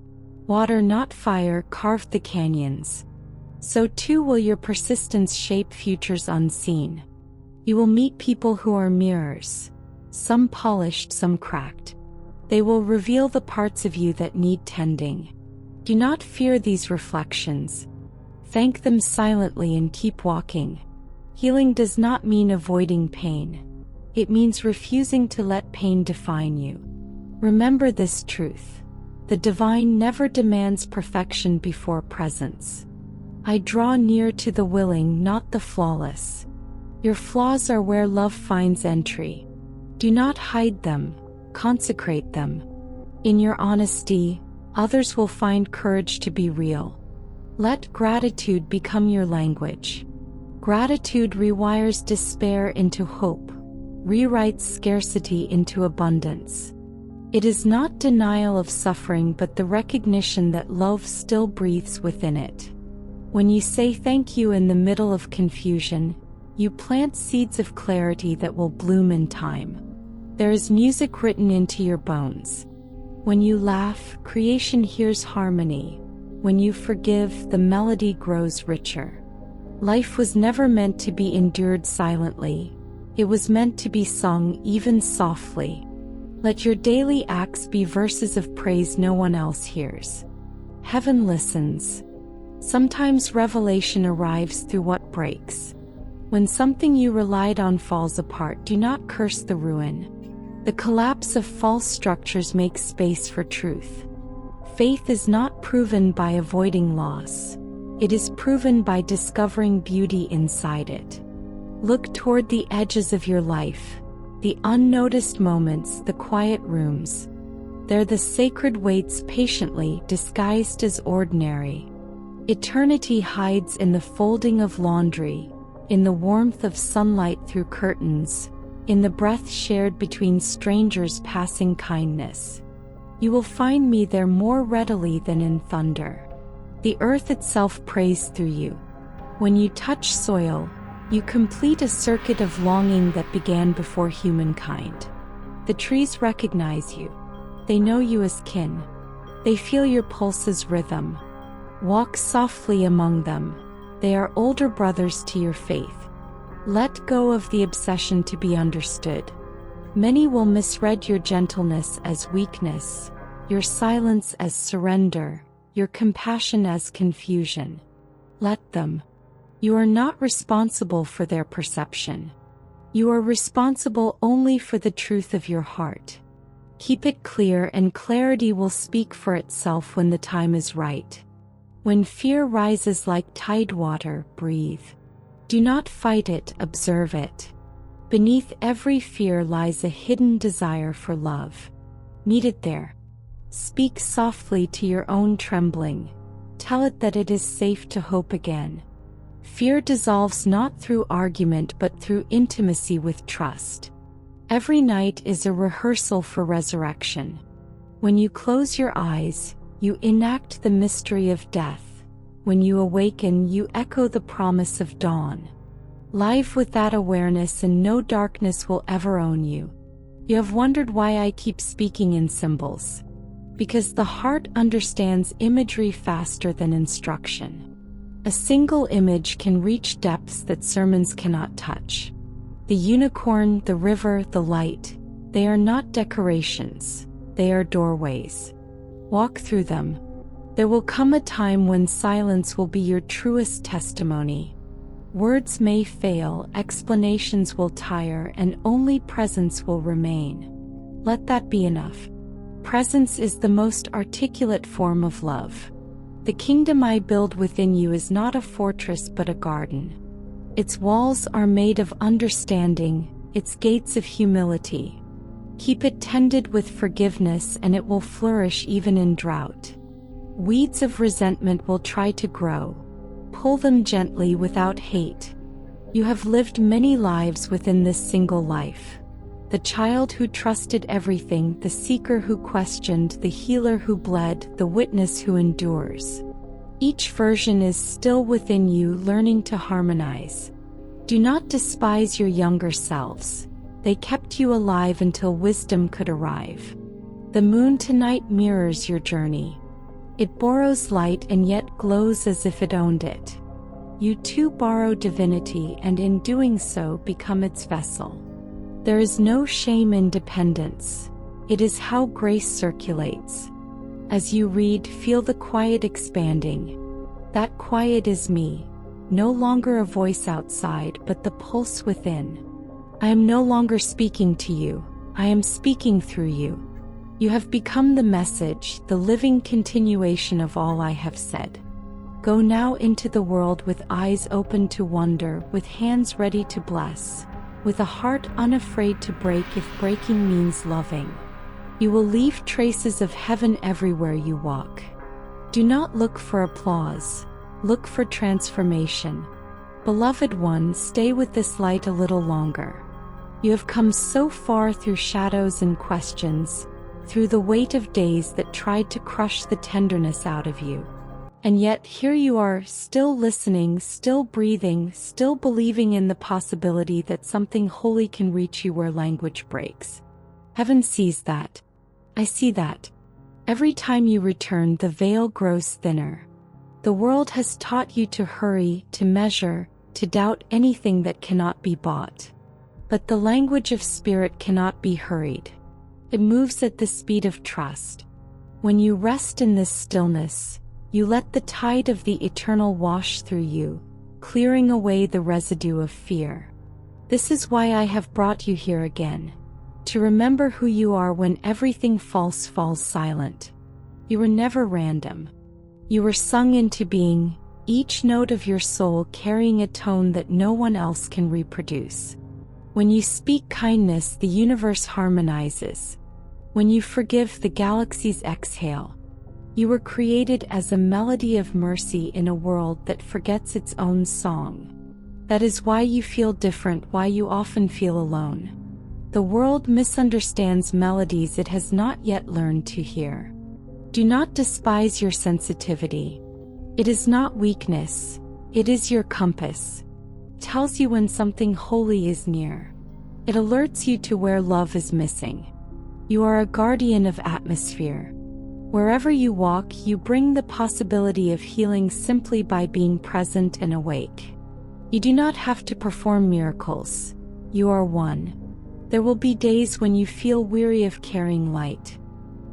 A: Water, not fire, carved the canyons. So too will your persistence shape futures unseen. You will meet people who are mirrors, some polished, some cracked. They will reveal the parts of you that need tending. Do not fear these reflections. Thank them silently and keep walking. Healing does not mean avoiding pain. It means refusing to let pain define you. Remember this truth. The divine never demands perfection before presence. I draw near to the willing, not the flawless. Your flaws are where love finds entry. Do not hide them, consecrate them. In your honesty, others will find courage to be real. Let gratitude become your language. Gratitude rewires despair into hope, rewrites scarcity into abundance. It is not denial of suffering but the recognition that love still breathes within it. When you say thank you in the middle of confusion, you plant seeds of clarity that will bloom in time. There is music written into your bones. When you laugh, creation hears harmony. When you forgive, the melody grows richer. Life was never meant to be endured silently. It was meant to be sung even softly. Let your daily acts be verses of praise no one else hears. Heaven listens. Sometimes revelation arrives through what breaks. When something you relied on falls apart, do not curse the ruin. The collapse of false structures makes space for truth. Faith is not proven by avoiding loss. It is proven by discovering beauty inside it. Look toward the edges of your life, the unnoticed moments, the quiet rooms. There the sacred waits patiently, disguised as ordinary. Eternity hides in the folding of laundry, in the warmth of sunlight through curtains, in the breath shared between strangers passing kindness. You will find me there more readily than in thunder. The earth itself prays through you. When you touch soil, you complete a circuit of longing that began before humankind. The trees recognize you. They know you as kin. They feel your pulse's rhythm. Walk softly among them. They are older brothers to your faith. Let go of the obsession to be understood. Many will misread your gentleness as weakness, your silence as surrender, your compassion as confusion. Let them. You are not responsible for their perception. You are responsible only for the truth of your heart. Keep it clear and clarity will speak for itself when the time is right. When fear rises like tide water, breathe. Do not fight it, observe it. Beneath every fear lies a hidden desire for love. Meet it there. Speak softly to your own trembling. Tell it that it is safe to hope again. Fear dissolves not through argument but through intimacy with trust. Every night is a rehearsal for resurrection. When you close your eyes, you enact the mystery of death. When you awaken, you echo the promise of dawn. Live with that awareness and no darkness will ever own you. You have wondered why I keep speaking in symbols. Because the heart understands imagery faster than instruction. A single image can reach depths that sermons cannot touch. The unicorn, the river, the light, they are not decorations, they are doorways. Walk through them. There will come a time when silence will be your truest testimony. Words may fail, explanations will tire, and only presence will remain. Let that be enough. Presence is the most articulate form of love. The kingdom I build within you is not a fortress but a garden. Its walls are made of understanding, its gates of humility. Keep it tended with forgiveness and it will flourish even in drought. Weeds of resentment will try to grow. Pull them gently without hate. You have lived many lives within this single life. The child who trusted everything, the seeker who questioned, the healer who bled, the witness who endures. Each version is still within you, learning to harmonize. Do not despise your younger selves. They kept you alive until wisdom could arrive. The moon tonight mirrors your journey. It borrows light and yet glows as if it owned it. You too borrow divinity and in doing so become its vessel. There is no shame in dependence. It is how grace circulates. As you read, feel the quiet expanding. That quiet is me, no longer a voice outside but the pulse within. I am no longer speaking to you, I am speaking through you. You have become the message, the living continuation of all I have said. Go now into the world with eyes open to wonder, with hands ready to bless, with a heart unafraid to break if breaking means loving. You will leave traces of heaven everywhere you walk. Do not look for applause, look for transformation. Beloved one, stay with this light a little longer. You have come so far through shadows and questions, through the weight of days that tried to crush the tenderness out of you. And yet here you are, still listening, still breathing, still believing in the possibility that something holy can reach you where language breaks. Heaven sees that. I see that. Every time you return, the veil grows thinner. The world has taught you to hurry, to measure, to doubt anything that cannot be bought. But the language of spirit cannot be hurried. It moves at the speed of trust. When you rest in this stillness, you let the tide of the eternal wash through you, clearing away the residue of fear. This is why I have brought you here again. To remember who you are when everything false falls silent. You were never random. You were sung into being, each note of your soul carrying a tone that no one else can reproduce. When you speak kindness, the universe harmonizes. When you forgive, the galaxies exhale. You were created as a melody of mercy in a world that forgets its own song. That is why you feel different, why you often feel alone. The world misunderstands melodies it has not yet learned to hear. Do not despise your sensitivity. It is not weakness, it is your compass. It tells you when something holy is near. It alerts you to where love is missing. You are a guardian of atmosphere. Wherever you walk, you bring the possibility of healing simply by being present and awake. You do not have to perform miracles. You are one. There will be days when you feel weary of carrying light.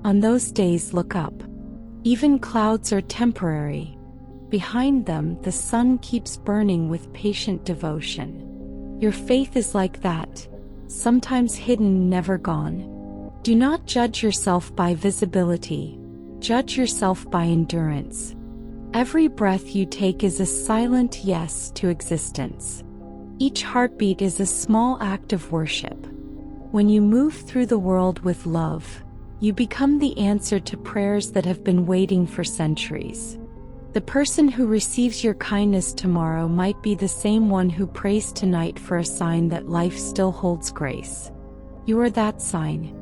A: On those days, look up. Even clouds are temporary. Behind them, the sun keeps burning with patient devotion. Your faith is like that, sometimes hidden, never gone. Do not judge yourself by visibility. Judge yourself by endurance. Every breath you take is a silent yes to existence. Each heartbeat is a small act of worship. When you move through the world with love, you become the answer to prayers that have been waiting for centuries. The person who receives your kindness tomorrow might be the same one who prays tonight for a sign that life still holds grace. You are that sign.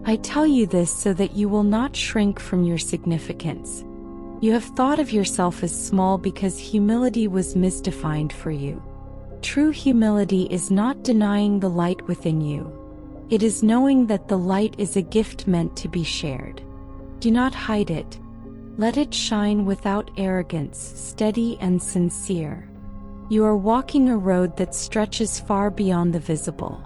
A: I tell you this so that you will not shrink from your significance. You have thought of yourself as small because humility was misdefined for you. True humility is not denying the light within you. It is knowing that the light is a gift meant to be shared. Do not hide it. Let it shine without arrogance, steady and sincere. You are walking a road that stretches far beyond the visible.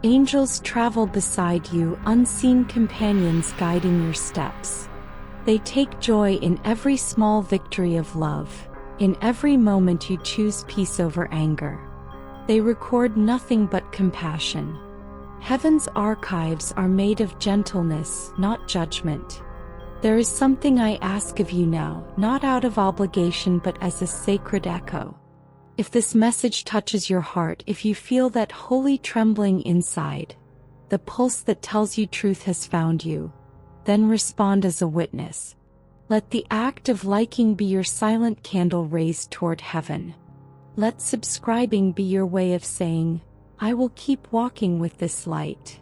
A: Angels travel beside you, unseen companions guiding your steps. They take joy in every small victory of love, in every moment you choose peace over anger. They record nothing but compassion. Heaven's archives are made of gentleness, not judgment. There is something I ask of you now, not out of obligation but as a sacred echo. If this message touches your heart, if you feel that holy trembling inside, the pulse that tells you truth has found you, then respond as a witness. Let the act of liking be your silent candle raised toward heaven. Let subscribing be your way of saying, I will keep walking with this light.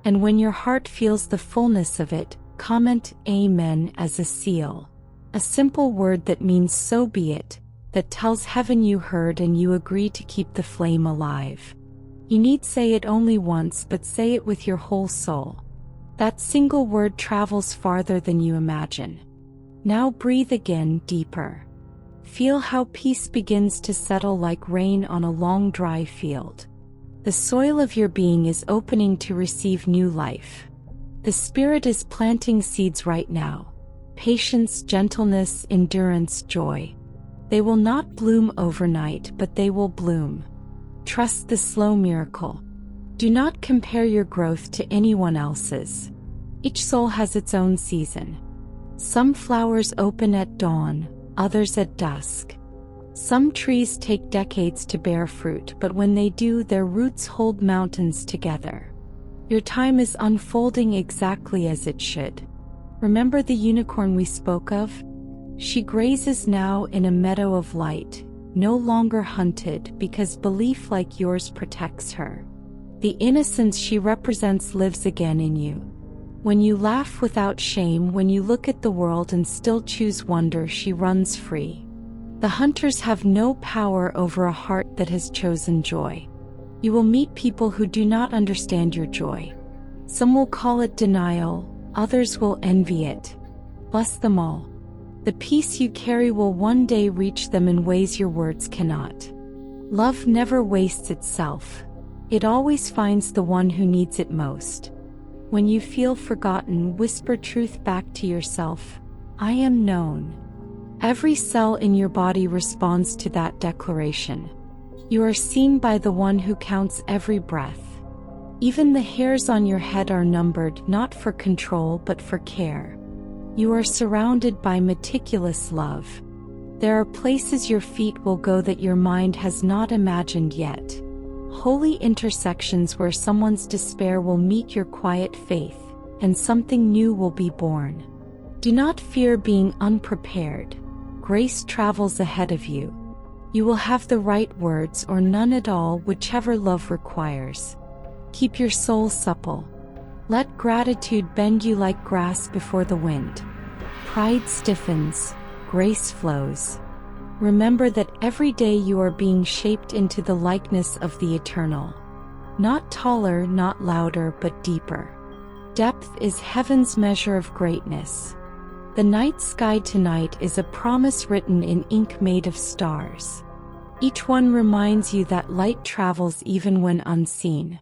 A: And when your heart feels the fullness of it, comment Amen as a seal. A simple word that means so be it, that tells heaven you heard and you agree to keep the flame alive. You need say it only once, but say it with your whole soul. That single word travels farther than you imagine. Now breathe again, deeper. Feel how peace begins to settle like rain on a long dry field. The soil of your being is opening to receive new life. The Spirit is planting seeds right now. Patience, gentleness, endurance, joy. They will not bloom overnight, but they will bloom. Trust the slow miracle. Do not compare your growth to anyone else's. Each soul has its own season. Some flowers open at dawn, others at dusk. Some trees take decades to bear fruit, but when they do, their roots hold mountains together. Your time is unfolding exactly as it should. Remember the unicorn we spoke of? She grazes now in a meadow of light, no longer hunted because belief like yours protects her. The innocence she represents lives again in you. When you laugh without shame, when you look at the world and still choose wonder, she runs free. The hunters have no power over a heart that has chosen joy. You will meet people who do not understand your joy. Some will call it denial, others will envy it. Bless them all. The peace you carry will one day reach them in ways your words cannot. Love never wastes itself. It always finds the one who needs it most. When you feel forgotten, whisper truth back to yourself. I am known. Every cell in your body responds to that declaration. You are seen by the one who counts every breath. Even the hairs on your head are numbered, not for control but for care. You are surrounded by meticulous love. There are places your feet will go that your mind has not imagined yet. Holy intersections where someone's despair will meet your quiet faith, and something new will be born. Do not fear being unprepared. Grace travels ahead of you. You will have the right words or none at all, whichever love requires. Keep your soul supple. Let gratitude bend you like grass before the wind. Pride stiffens, grace flows. Remember that every day you are being shaped into the likeness of the eternal. Not taller, not louder, but deeper. Depth is heaven's measure of greatness. The night sky tonight is a promise written in ink made of stars. Each one reminds you that light travels even when unseen.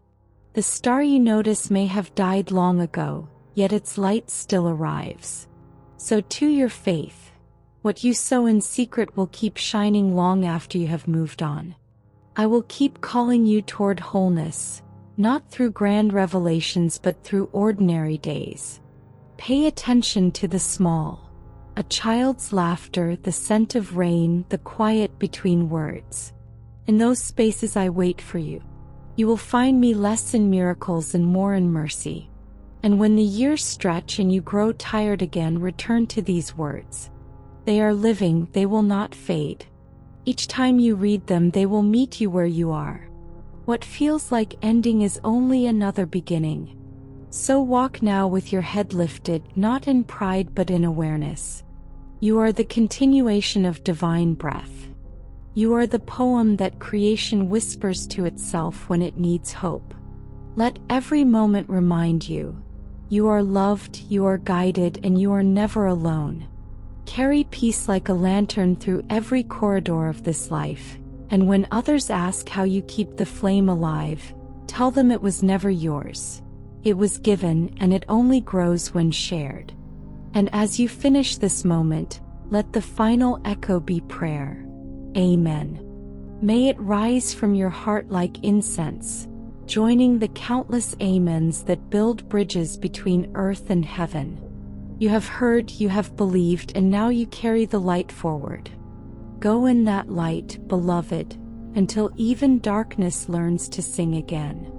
A: The star you notice may have died long ago, yet its light still arrives. So too your faith. What you sow in secret will keep shining long after you have moved on. I will keep calling you toward wholeness, not through grand revelations but through ordinary days. Pay attention to the small. A child's laughter, the scent of rain, the quiet between words. In those spaces I wait for you. You will find me less in miracles and more in mercy. And when the years stretch and you grow tired again, return to these words. They are living, they will not fade. Each time you read them, they will meet you where you are. What feels like ending is only another beginning. So walk now with your head lifted, not in pride but in awareness. You are the continuation of divine breath. You are the poem that creation whispers to itself when it needs hope. Let every moment remind you. You are loved, you are guided, and you are never alone. Carry peace like a lantern through every corridor of this life, and when others ask how you keep the flame alive, tell them it was never yours. It was given, and it only grows when shared. And as you finish this moment, let the final echo be prayer. Amen. May it rise from your heart like incense, joining the countless amens that build bridges between earth and heaven. You have heard, you have believed, and now you carry the light forward. Go in that light, beloved, until even darkness learns to sing again.